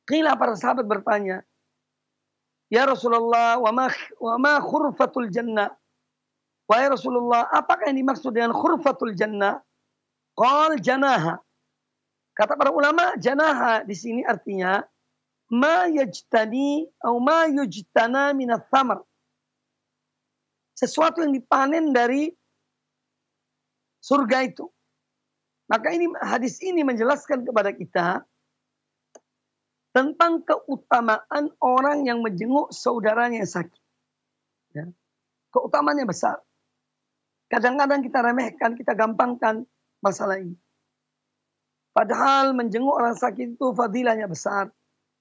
Qila, para sahabat bertanya, ya Rasulullah, wa ma khurfatul jannah? Wahai Rasulullah, apakah yang dimaksud dengan khurfatul jannah? Qal janaha. Kata para ulama, janaha di sini artinya ma yajtani atau ma yujtana minat thamar. Sesuatu yang dipanen dari surga itu. Maka ini hadis ini menjelaskan kepada kita tentang keutamaan orang yang menjenguk saudaranya yang sakit. Ya. Keutamaannya besar. Kadang-kadang kita remehkan, kita gampangkan masalah ini. Padahal menjenguk orang sakit itu fadilahnya besar.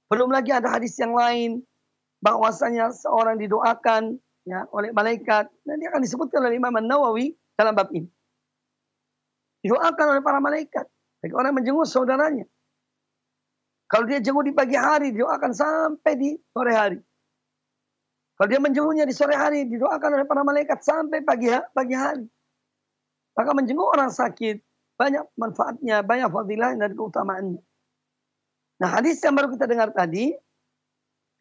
Belum lagi ada hadis yang lain bahwasanya seorang didoakan ya oleh malaikat. Nanti akan disebutkan oleh Imam An-Nawawi dalam bab ini. Didoakan oleh para malaikat bagi orang menjenguk saudaranya. Kalau dia jenguk di pagi hari, didoakan sampai di sore hari. Kalau dia menjenguknya di sore hari, didoakan oleh para malaikat sampai pagi hari. Maka menjenguk orang sakit banyak manfaatnya, banyak fadilah dan keutamaannya. Nah, hadis yang baru kita dengar tadi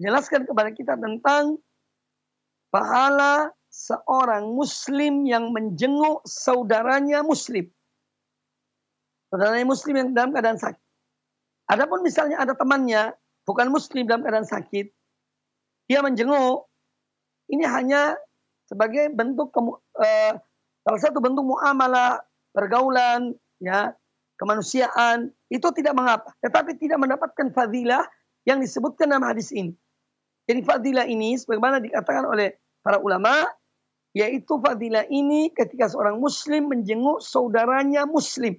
menjelaskan kepada kita tentang pahala seorang muslim yang menjenguk saudaranya muslim. Saudaranya muslim yang dalam keadaan sakit. Adapun misalnya ada temannya bukan muslim dalam keadaan sakit, dia menjenguk, ini hanya sebagai bentuk salah satu bentuk muamalah, pergaulan, ya, kemanusiaan, itu tidak mengapa. Tetapi tidak mendapatkan fadilah yang disebutkan dalam hadis ini. Jadi fadilah ini sebagaimana dikatakan oleh para ulama, yaitu fadilah ini ketika seorang muslim menjenguk saudaranya muslim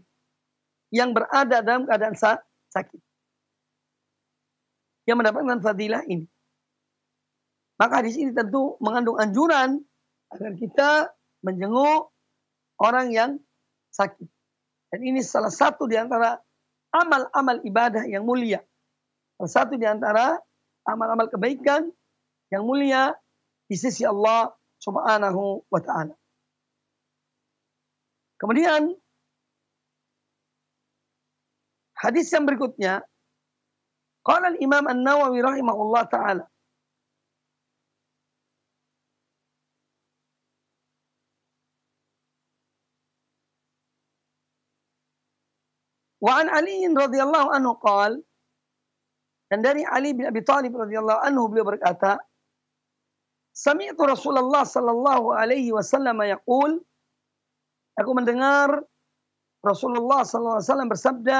yang berada dalam keadaan sakit. Yang mendapatkan fadilah ini. Maka hadis ini tentu mengandung anjuran agar kita menjenguk orang yang sakit. Dan ini salah satu di antara amal-amal ibadah yang mulia. Salah satu di antara amal-amal kebaikan yang mulia di sisi Allah Subhanahu wa ta'ala. Kemudian hadis yang berikutnya, qala al-Imam An-Nawawi rahimahullah ta'ala, wa an Ali radhiyallahu anhu qala, dan dari Ali bin Abi Thalib radhiyallahu anhu beliau berkata, sami'tu Rasulullah sallallahu alaihi wasallam yaqul, aku mendengar Rasulullah sallallahu alaihi wasallam bersabda,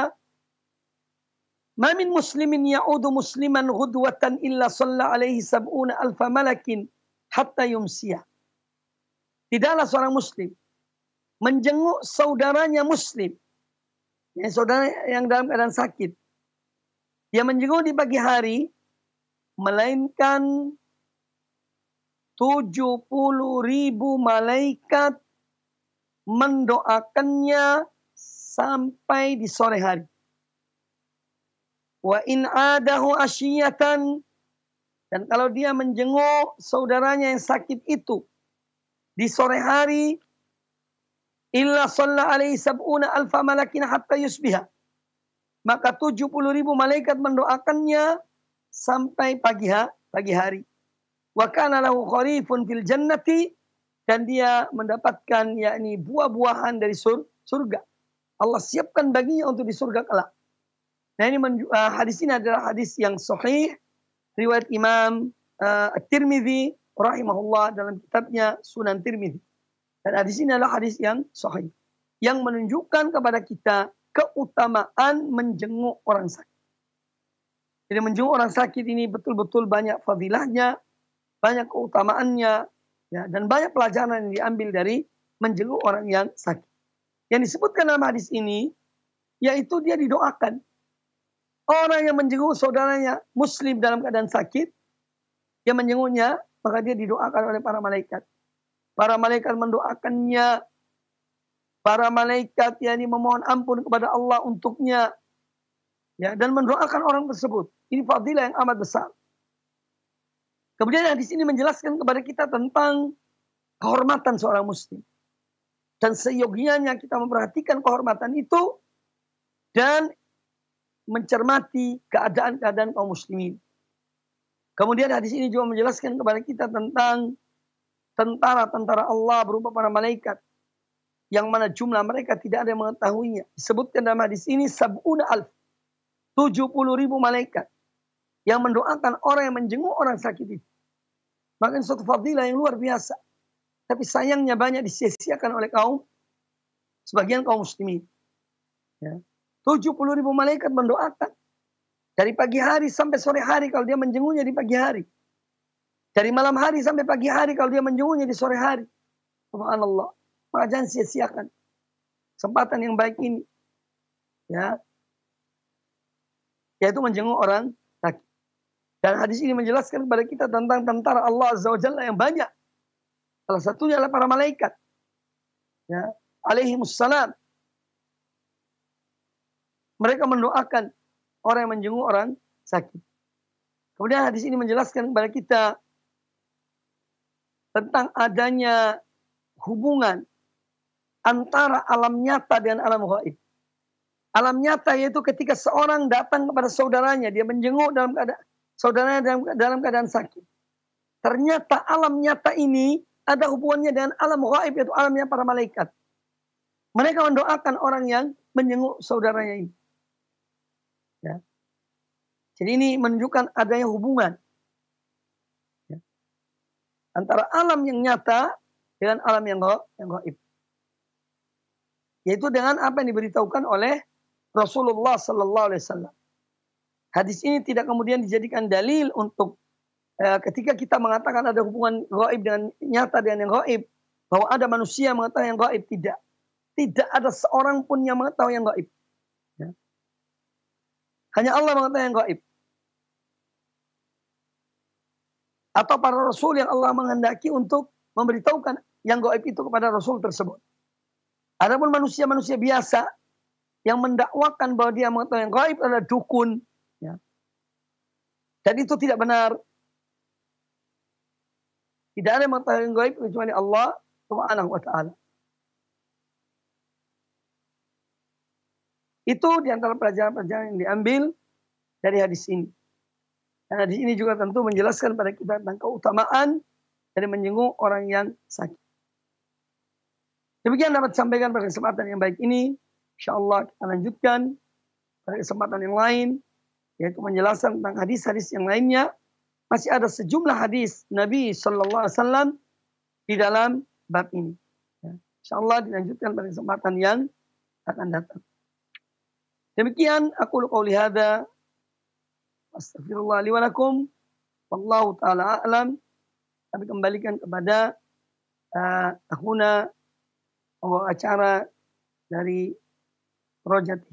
ma min muslimin ya'udu musliman ghudwatan illa shalla alaihi sab'una alfa malakin hatta yumsiya. Tidaklah seorang muslim menjenguk saudaranya muslim, ya, saudara yang dalam keadaan sakit, dia menjenguk di pagi hari, melainkan 70.000 malaikat mendoakannya sampai di sore hari. Wa in adahu asyiyatan, dan kalau dia menjenguk saudaranya yang sakit itu di sore hari, illa shalla alaihi sab'una alfa malakin hatta yusbiha. Maka 70.000 malaikat mendoakannya sampai pagi hari. Wa kana lahu kharifun fil jannati, dan dia mendapatkan yakni buah-buahan dari surga. Allah siapkan baginya untuk di surga kelak. Nah, ini hadis ini adalah hadis yang sahih riwayat Imam At-Tirmidzi rahimahullah dalam kitabnya Sunan Tirmidzi. Dan hadis ini adalah hadis yang sahih yang menunjukkan kepada kita keutamaan menjenguk orang sakit. Jadi menjenguk orang sakit ini betul-betul banyak fadilahnya, banyak keutamaannya, ya, dan banyak pelajaran yang diambil dari menjenguk orang yang sakit. Yang disebutkan dalam hadis ini yaitu dia didoakan. Orang yang menjenguk saudaranya muslim dalam keadaan sakit, yang menjenguknya, maka dia didoakan oleh para malaikat. Para malaikat mendoakannya. Para malaikat yakni memohon ampun kepada Allah untuknya. Ya, dan mendoakan orang tersebut. Ini fadilah yang amat besar. Kemudian hadis ini menjelaskan kepada kita tentang kehormatan seorang muslim. Dan seyogianya kita memperhatikan kehormatan itu dan mencermati keadaan-keadaan kaum muslimin. Kemudian hadis ini juga menjelaskan kepada kita tentang tentara-tentara Allah berupa para malaikat, yang mana jumlah mereka tidak ada yang mengetahuinya. Disebutkan dalam hadis ini 70.000 malaikat yang mendoakan orang yang menjenguk orang sakit itu. Maka suatu fadilah yang luar biasa. Tapi sayangnya banyak disia-siakan oleh sebagian kaum muslimin. Ya. 70.000 malaikat mendoakan. Dari pagi hari sampai sore hari kalau dia menjenguknya di pagi hari. Dari malam hari sampai pagi hari kalau dia menjenguknya di sore hari. Subhanallah. Maka jangan sia-siakan kesempatan yang baik ini. Ya. Yaitu menjenguk orang sakit. Dan hadis ini menjelaskan kepada kita tentang tentara Allah Azza wa Jalla yang banyak. Salah satunya adalah para malaikat. Ya. Alaihimussalam. Mereka mendoakan orang yang menjenguk orang sakit. Kemudian hadis ini menjelaskan kepada kita tentang adanya hubungan antara alam nyata dengan alam gaib. Alam nyata yaitu ketika seorang datang kepada saudaranya, dia menjenguk dalam keadaan saudaranya dalam keadaan sakit. Ternyata alam nyata ini ada hubungannya dengan alam gaib, yaitu alamnya para malaikat. Mereka mendoakan orang yang menjenguk saudaranya ini. Ya. Jadi ini menunjukkan adanya hubungan, ya, antara alam yang nyata dengan alam yang gaib. Yaitu dengan apa yang diberitahukan oleh Rasulullah Sallallahu Alaihi Wasallam. Hadis ini tidak kemudian dijadikan dalil untuk ketika kita mengatakan ada hubungan gaib dengan nyata dengan yang gaib, bahwa ada manusia yang mengetahui yang gaib. Tidak ada seorang pun yang mengetahui yang gaib. Ya. Hanya Allah mengetahui yang gaib. Atau para rasul yang Allah menghendaki untuk memberitahukan yang gaib itu kepada rasul tersebut. Adapun manusia-manusia biasa yang mendakwakan bahwa dia mengetahui yang gaib adalah dukun. Ya. Dan itu tidak benar. Tidak ada yang mengetahui yang gaib kecuali Allah Subhanahu wa Ta'ala. Itu diantara pelajaran-pelajaran yang diambil dari hadis ini. Dan hadis ini juga tentu menjelaskan pada kita tentang keutamaan dari menjenguk orang yang sakit. Demikian dapat disampaikan pada kesempatan yang baik ini. InsyaAllah kita lanjutkan pada kesempatan yang lain, yaitu menjelaskan tentang hadis-hadis yang lainnya. Masih ada sejumlah hadis Nabi Sallallahu Alaihi Wasallam di dalam bab ini. InsyaAllah dilanjutkan pada kesempatan yang akan datang. Demikian aku qouli hadza, astaghfirullah li wa lakum, wallahu taala a'lam. Kami kembalikan kepada akhuna pembawa acara dari Rojati.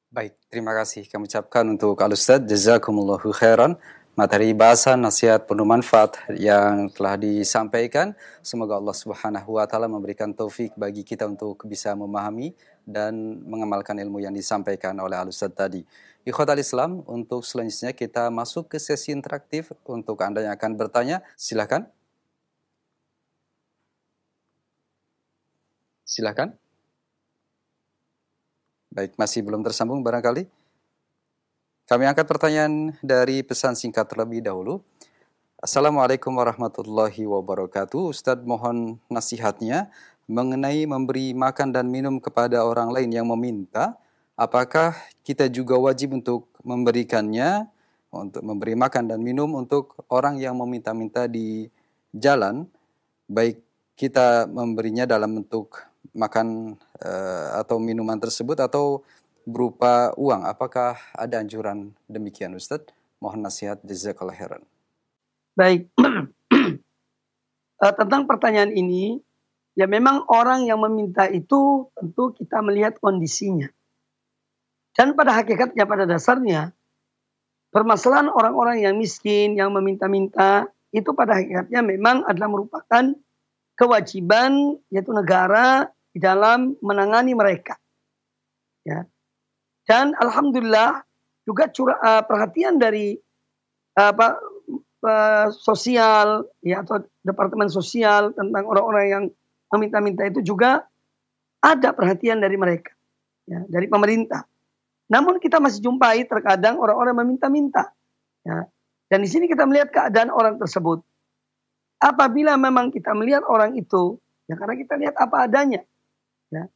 Baik, terima kasih kami ucapkan untuk Al-Ustaz, jazakumullahu khairan. Materi bahasan nasihat penuh manfaat yang telah disampaikan. Semoga Allah Subhanahu wa Ta'ala memberikan taufik bagi kita untuk bisa memahami dan mengamalkan ilmu yang disampaikan oleh Al-Ustaz tadi. Ikhwatal Islam, untuk selanjutnya kita masuk ke sesi interaktif. Untuk Anda yang akan bertanya, silakan. Silakan. Baik, masih belum tersambung barangkali. Kami angkat pertanyaan dari pesan singkat terlebih dahulu. Assalamualaikum warahmatullahi wabarakatuh. Ustadz mohon nasihatnya mengenai memberi makan dan minum kepada orang lain yang meminta. Apakah kita juga wajib untuk memberikannya, untuk memberi makan dan minum untuk orang yang meminta-minta di jalan, baik kita memberinya dalam bentuk makan atau minuman tersebut atau berupa uang. Apakah ada anjuran demikian Ustadz? Mohon nasihat, jazakallah khairan. Baik. Tentang pertanyaan ini, ya memang orang yang meminta itu tentu kita melihat kondisinya. Dan pada hakikatnya, pada dasarnya, permasalahan orang-orang yang miskin, yang meminta-minta, itu pada hakikatnya memang adalah merupakan kewajiban yaitu negara di dalam menangani mereka. Ya. Dan alhamdulillah juga perhatian dari sosial ya atau departemen sosial tentang orang-orang yang meminta-minta itu juga ada perhatian dari mereka, ya, dari pemerintah. Namun kita masih jumpai terkadang orang-orang meminta-minta. Ya. Dan di sini kita melihat keadaan orang tersebut. Apabila memang kita melihat orang itu, ya karena kita lihat apa adanya. Ya.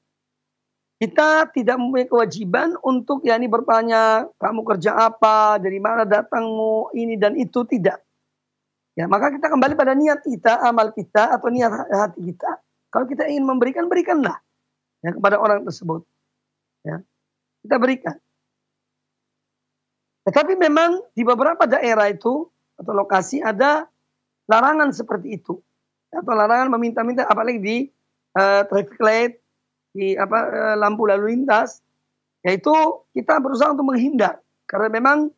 Kita tidak mempunyai kewajiban untuk yakni bertanya, kamu kerja apa, dari mana datangmu, ini dan itu, tidak. Ya, maka kita kembali pada niat kita, amal kita, atau niat hati kita. Kalau kita ingin memberikan, berikanlah ya, kepada orang tersebut. Ya. Kita berikan. Tetapi memang di beberapa daerah itu atau lokasi ada larangan seperti itu, atau larangan meminta-minta, apalagi di traffic light, di lampu lalu lintas, yaitu kita berusaha untuk menghindar karena memang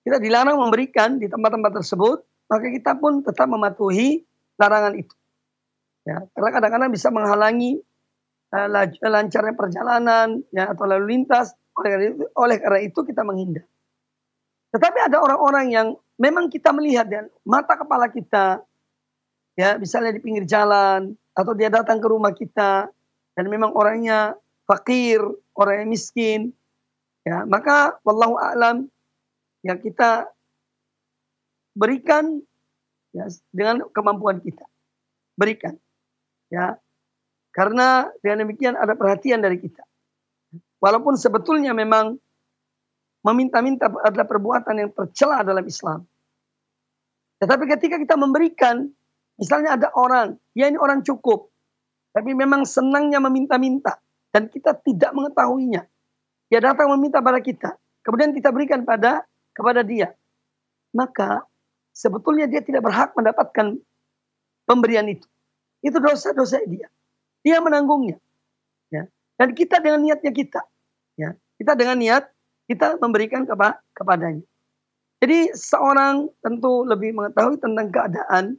kita dilarang memberikan di tempat-tempat tersebut, maka kita pun tetap mematuhi larangan itu. Ya, karena kadang-kadang bisa menghalangi lancarnya perjalanan ya atau lalu lintas. Oleh karena itu kita menghindar. Tetapi ada orang-orang yang memang kita melihat dan mata kepala kita, ya misalnya di pinggir jalan atau dia datang ke rumah kita dan memang orangnya fakir, orang yang miskin, ya maka wallahu a'lam yang kita berikan ya dengan kemampuan kita, berikan, ya karena dengan demikian ada perhatian dari kita. Walaupun sebetulnya memang meminta-minta adalah perbuatan yang tercela dalam Islam. Tetapi ketika kita memberikan, misalnya ada orang, ya ini orang cukup, tapi memang senangnya meminta-minta, dan kita tidak mengetahuinya. Dia datang meminta pada kita, kemudian kita berikan kepada dia. Maka sebetulnya dia tidak berhak mendapatkan pemberian itu. Itu dosa-dosa dia. Dia menanggungnya. Ya. Dan kita dengan niatnya kita. Ya. Kita dengan niat, kita memberikan kepadanya. Jadi seorang tentu lebih mengetahui tentang keadaan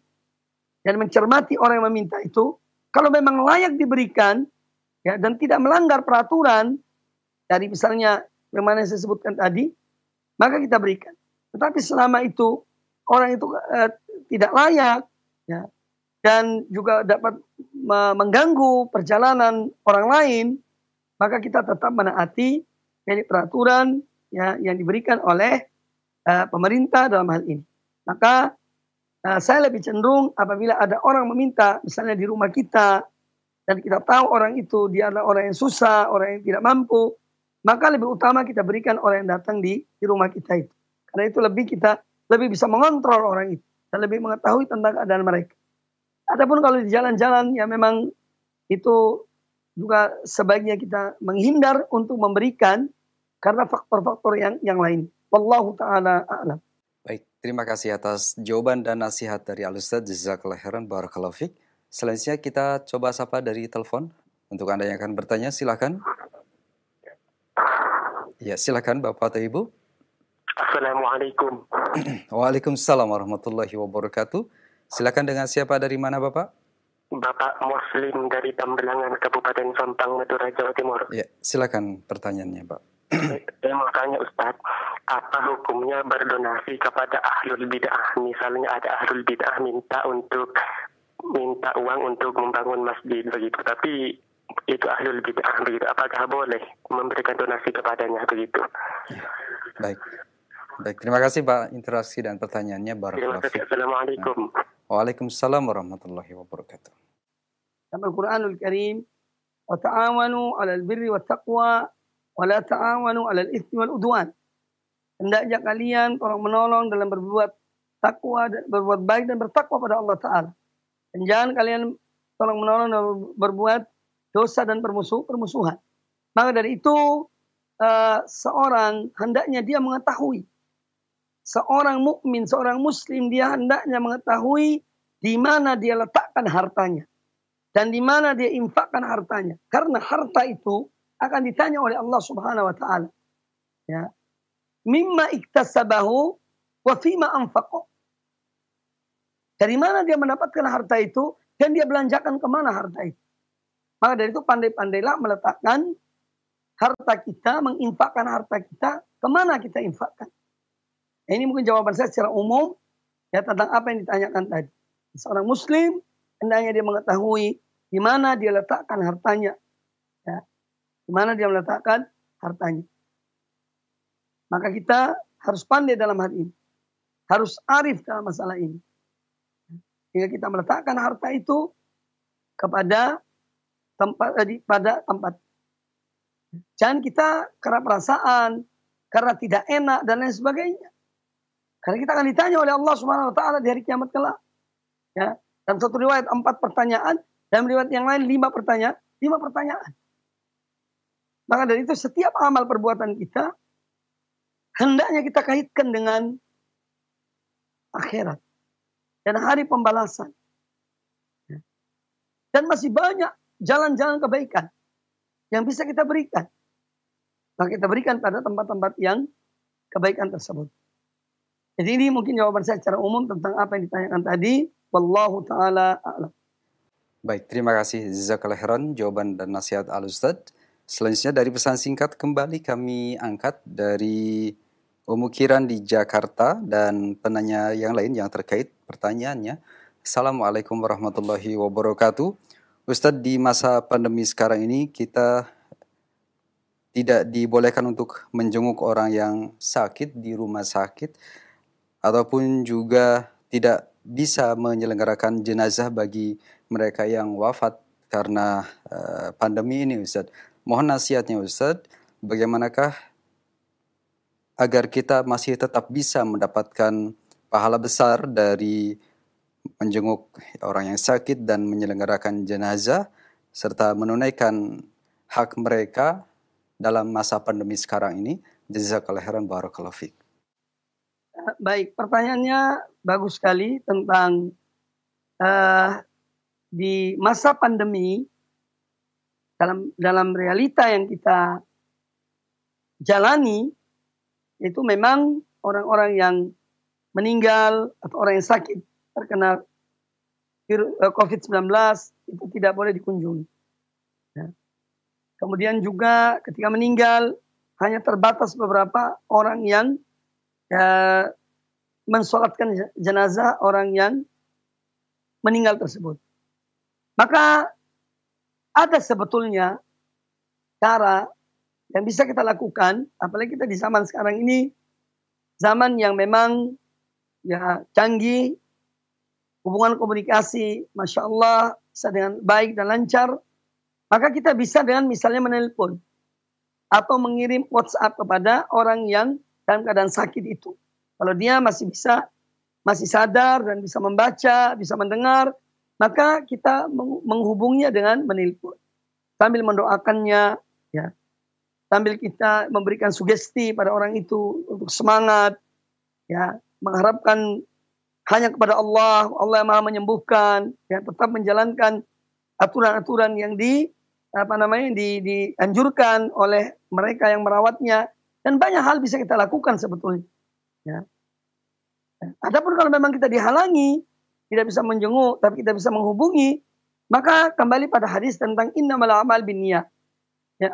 dan mencermati orang yang meminta itu. Kalau memang layak diberikan ya dan tidak melanggar peraturan dari misalnya yang mana saya sebutkan tadi, maka kita berikan. Tetapi selama itu orang itu tidak layak ya, dan juga dapat mengganggu perjalanan orang lain, maka kita tetap menaati peraturan ya, yang diberikan oleh pemerintah dalam hal ini. Maka saya lebih cenderung apabila ada orang meminta misalnya di rumah kita dan kita tahu orang itu dia adalah orang yang susah, orang yang tidak mampu, maka lebih utama kita berikan orang yang datang di rumah kita itu. Karena itu kita lebih bisa mengontrol orang itu dan lebih mengetahui tentang keadaan mereka. Adapun kalau di jalan-jalan ya memang itu juga sebaiknya kita menghindar untuk memberikan karena faktor-faktor yang lain. Wallahu ta'ala a'lam. Baik, terima kasih atas jawaban dan nasihat dari Al-Ustadz. Jazakallahu khairan, barakallahu fiik. Selanjutnya kita coba sapa dari telepon. Untuk Anda yang akan bertanya, silakan. Ya, silakan Bapak atau Ibu. Assalamualaikum. Waalaikumsalam warahmatullahi wabarakatuh. Silakan, dengan siapa, dari mana Bapak? Bapak Muslim dari Tambelangan, Kabupaten Sampang, Madura, Jawa Timur. Ya, silakan pertanyaannya, Pak. Saya mau tanya Ustadz, apa hukumnya berdonasi kepada ahlul bid'ah? Misalnya ada ahlul bid'ah minta untuk minta uang untuk membangun masjid begitu. Tapi itu ahlul bid'ah begitu. Apakah boleh memberikan donasi kepadanya begitu? Baik. Baik, terima kasih Pak interaksi dan pertanyaannya. Terima Barakallahu kasih. fiik. Assalamualaikum. Waalaikumsalam warahmatullahi wabarakatuh. Kama Al-Quranul Karim, wa ta'awanu 'alal birri wat taqwa wa la ta'awanu 'alal itsmi wal udwan. Hendaknya kalian tolong menolong dalam berbuat takwa dan berbuat baik dan bertakwa pada Allah Ta'ala. Dan jangan kalian tolong menolong dalam berbuat dosa dan permusuhan. Maka dari itu seorang hendaknya dia mengetahui, seorang mukmin, seorang muslim, dia hendaknya mengetahui di mana dia letakkan hartanya dan di mana dia infakkan hartanya. Karena harta itu akan ditanya oleh Allah Subhanahu wa taala. Ya. Mimma iktasabahu wa fima anfaqo. Dari mana dia mendapatkan harta itu dan dia belanjakan kemana harta itu. Maka dari itu pandai-pandailah meletakkan harta kita, menginfakkan harta kita, kemana kita infakkan. Nah, ini mungkin jawaban saya secara umum ya tentang apa yang ditanyakan tadi. Seorang muslim hendaknya dia mengetahui di mana dia letakkan hartanya. Ya. Di mana dia meletakkan hartanya. Maka kita harus pandai dalam hal ini. Harus arif dalam masalah ini. Hingga kita meletakkan harta itu kepada tempat. Jangan kita karena perasaan, karena tidak enak dan lain sebagainya. Karena kita akan ditanya oleh Allah Subhanahu wa taala di hari kiamat kelak. Ya, dalam satu riwayat 4 pertanyaan, dalam riwayat yang lain 5 pertanyaan. Maka dari itu setiap amal perbuatan kita hendaknya kita kaitkan dengan akhirat dan hari pembalasan. Dan masih banyak jalan-jalan kebaikan yang bisa kita berikan. Maka kita berikan pada tempat-tempat yang kebaikan tersebut. Jadi ini mungkin jawaban saya secara umum tentang apa yang ditanyakan tadi. Wallahu ta'ala a'lam. Baik, terima kasih Jazakallahu khairan jawaban dan nasihat Al-Ustadz. Selanjutnya dari pesan singkat kembali kami angkat dari Umu Kiran di Jakarta dan penanya yang lain yang terkait pertanyaannya. Assalamualaikum warahmatullahi wabarakatuh. Ustadz, di masa pandemi sekarang ini kita tidak dibolehkan untuk menjenguk orang yang sakit di rumah sakit ataupun juga tidak bisa menyelenggarakan jenazah bagi mereka yang wafat karena pandemi ini, Ustadz. Mohon nasihatnya, Ustadz, bagaimanakah agar kita masih tetap bisa mendapatkan pahala besar dari menjenguk orang yang sakit dan menyelenggarakan jenazah serta menunaikan hak mereka dalam masa pandemi sekarang ini. Jazakallahu khairan, barakallahu fiik. Baik, pertanyaannya bagus sekali tentang di masa pandemi dalam realita yang kita jalani itu memang orang-orang yang meninggal atau orang yang sakit terkena COVID-19 itu tidak boleh dikunjungi. Ya. Kemudian juga ketika meninggal hanya terbatas beberapa orang yang mensolatkan jenazah orang yang meninggal tersebut. Maka ada sebetulnya cara yang bisa kita lakukan, apalagi kita di zaman sekarang ini, zaman yang memang ya canggih, hubungan komunikasi, Masya Allah, bisa dengan baik dan lancar, maka kita bisa dengan misalnya menelpon atau mengirim WhatsApp kepada orang yang dalam keadaan sakit itu. Kalau dia masih sadar dan bisa membaca, bisa mendengar, maka kita menghubungnya dengan menelpon. Sambil mendoakannya, ya. Sambil kita memberikan sugesti pada orang itu untuk semangat, ya, mengharapkan hanya kepada Allah, Allah yang Maha menyembuhkan, ya, tetap menjalankan aturan-aturan yang dianjurkan oleh mereka yang merawatnya, dan banyak hal bisa kita lakukan sebetulnya. Ya. Adapun kalau memang kita dihalangi, tidak bisa menjenguk, tapi kita bisa menghubungi, maka kembali pada hadis tentang innamal a'mal binniyat. Ya,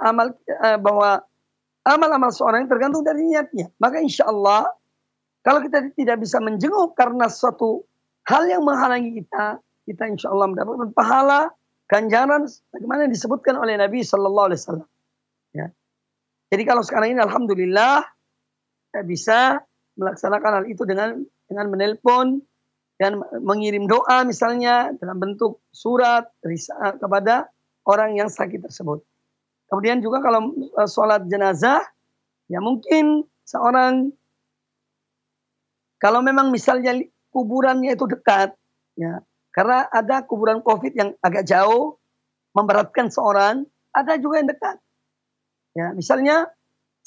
bahwa amal-amal seorang tergantung dari niatnya. Maka insya Allah, kalau kita tidak bisa menjenguk karena suatu hal yang menghalangi kita, kita insya Allah mendapatkan pahala, ganjaran, bagaimana yang disebutkan oleh Nabi Sallallahu Alaihi Wasallam. Ya. Jadi kalau sekarang ini alhamdulillah kita bisa melaksanakan hal itu dengan menelpon dan mengirim doa misalnya dalam bentuk surat kepada orang yang sakit tersebut. Kemudian juga kalau sholat jenazah, ya mungkin seorang kalau memang misalnya kuburannya itu dekat, ya karena ada kuburan COVID yang agak jauh, memberatkan seorang, ada juga yang dekat. Ya, misalnya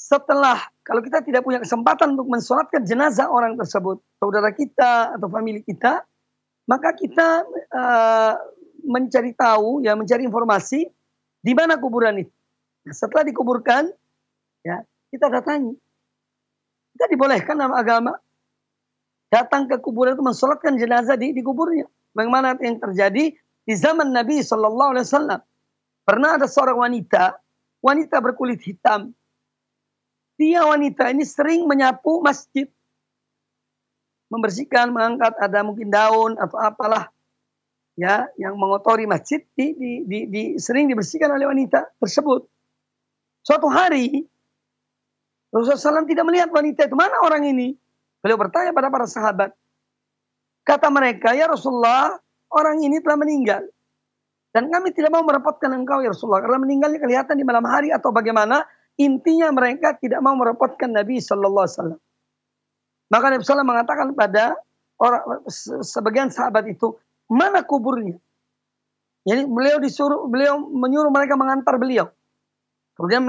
setelah kalau kita tidak punya kesempatan untuk mensolatkan jenazah orang tersebut, saudara kita atau famili kita, maka kita mencari tahu, ya mencari informasi di mana kuburan itu. Nah, setelah dikuburkan, ya kita datangi. Kita dibolehkan dalam agama datang ke kuburan itu mensolatkan jenazah di kuburnya. Bagaimana yang terjadi di zaman Nabi Sallallahu Alaihi Wasallam? Pernah ada seorang wanita berkulit hitam. Dia wanita ini sering menyapu masjid. Membersihkan, mengangkat ada mungkin daun atau apalah. Ya, yang mengotori masjid sering dibersihkan oleh wanita tersebut. Suatu hari, Rasulullah SAW tidak melihat wanita itu. Mana orang ini? Beliau bertanya pada para sahabat. Kata mereka, ya Rasulullah, orang ini telah meninggal. Dan kami tidak mau merepotkan engkau ya Rasulullah. Karena meninggalnya kelihatan di malam hari atau bagaimana. Intinya mereka tidak mau merepotkan Nabi Sallallahu Alaihi Wasallam. Maka Nabi SAW mengatakan pada sebagian sahabat itu, mana kuburnya? Jadi beliau menyuruh mereka mengantar beliau. Kemudian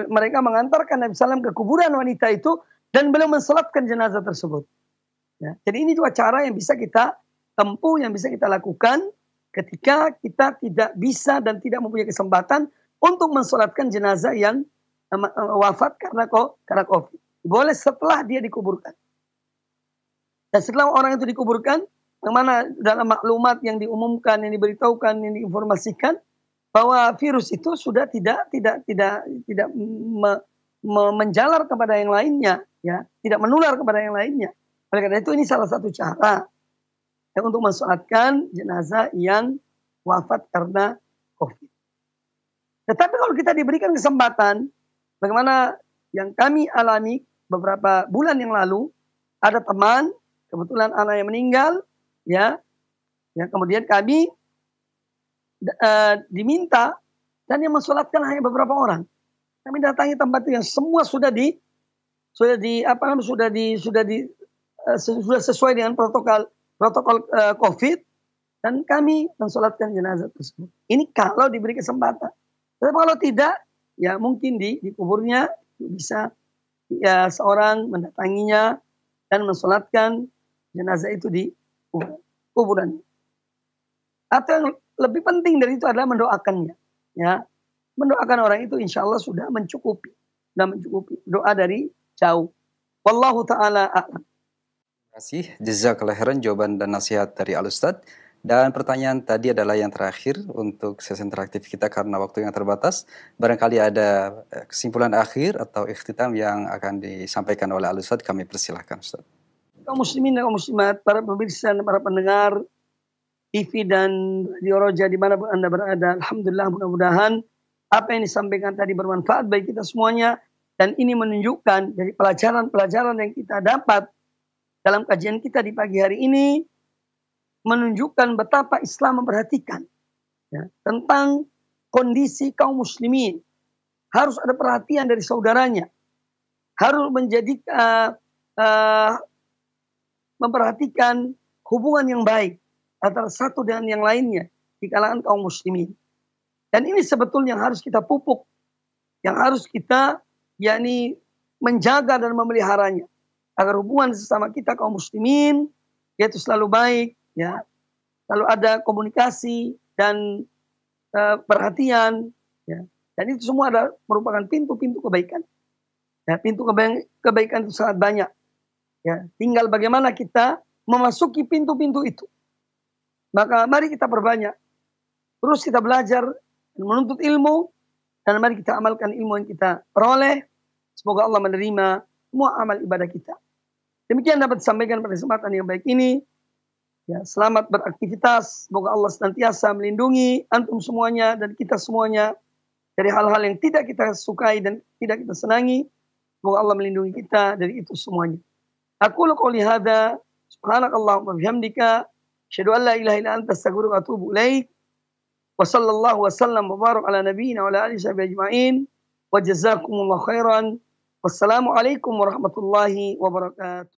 mereka mengantarkan Nabi SAW ke kuburan wanita itu dan beliau mensolatkan jenazah tersebut. Ya, jadi ini juga cara yang bisa kita tempuh, yang bisa kita lakukan ketika kita tidak bisa dan tidak mempunyai kesempatan untuk mensolatkan jenazah yang wafat karena COVID. Boleh setelah dia dikuburkan. Dan setelah orang itu dikuburkan, yang mana dalam maklumat yang diumumkan, yang diberitahukan, yang diinformasikan, bahwa virus itu sudah tidak menjalar kepada yang lainnya, ya, tidak menular kepada yang lainnya. Oleh karena itu ini salah satu cara ya, untuk mensolatkan jenazah yang wafat karena COVID. Tetapi kalau kita diberikan kesempatan, bagaimana yang kami alami beberapa bulan yang lalu, ada teman, kebetulan anak yang meninggal, ya kemudian kami diminta dan yang mensolatkan hanya beberapa orang. Kami datangi tempat itu yang semua sudah sesuai dengan protokol COVID dan kami mensolatkan jenazah tersebut. Ini kalau diberi kesempatan. Tapi kalau tidak, ya mungkin di kuburnya bisa ya seorang mendatanginya dan mensolatkan jenazah itu di kuburan. Atau yang lebih penting dari itu adalah mendoakannya. Ya, mendoakan orang itu insya Allah sudah mencukupi. Doa dari jauh. Wallahu ta'ala a'lam. Terima kasih. Jazakallah khairan jawaban dan nasihat dari Al-Ustadz. Dan pertanyaan tadi adalah yang terakhir untuk sesi interaktif kita karena waktu yang terbatas. Barangkali ada kesimpulan akhir atau ikhtitam yang akan disampaikan oleh Al-Ustadz. Kami persilahkan, Ustadz. Kaum muslimin dan kaum muslimat, para pemirsa dan para pendengar TV dan Radio Roja di mana Anda berada. Alhamdulillah, mudah-mudahan apa yang disampaikan tadi bermanfaat bagi kita semuanya. Dan ini menunjukkan dari pelajaran-pelajaran yang kita dapat dalam kajian kita di pagi hari ini, menunjukkan betapa Islam memperhatikan ya, tentang kondisi kaum muslimin. Harus ada perhatian dari saudaranya. Harus menjadi memperhatikan hubungan yang baik antara satu dengan yang lainnya di kalangan kaum muslimin. Dan ini sebetulnya yang harus kita pupuk, yang harus kita yakni menjaga dan memeliharanya agar hubungan sesama kita kaum muslimin yaitu selalu baik, ya, selalu ada komunikasi dan perhatian, ya. Dan itu semua adalah merupakan pintu-pintu kebaikan. Ya, pintu kebaikan itu sangat banyak. Ya, tinggal bagaimana kita memasuki pintu-pintu itu. Maka mari kita perbanyak. Terus kita belajar dan menuntut ilmu. Dan mari kita amalkan ilmu yang kita peroleh. Semoga Allah menerima semua amal ibadah kita. Demikian dapat disampaikan pada kesempatan yang baik ini. Ya, selamat beraktivitas. Semoga Allah senantiasa melindungi antum semuanya dan kita semuanya dari hal-hal yang tidak kita sukai dan tidak kita senangi. Semoga Allah melindungi kita dari itu semuanya. Aku qouli hadza, subhanakallahumma bihamdika, asyhadu an la ilaha illa anta, astaghfiruka wa atubu ilaik. Wa sallallahu wasallam wa barak ala nabiyyina wa ala alihi ajma'in. Wa jazakumullahu khairan. Wassalamualaikum warahmatullahi wabarakatuh.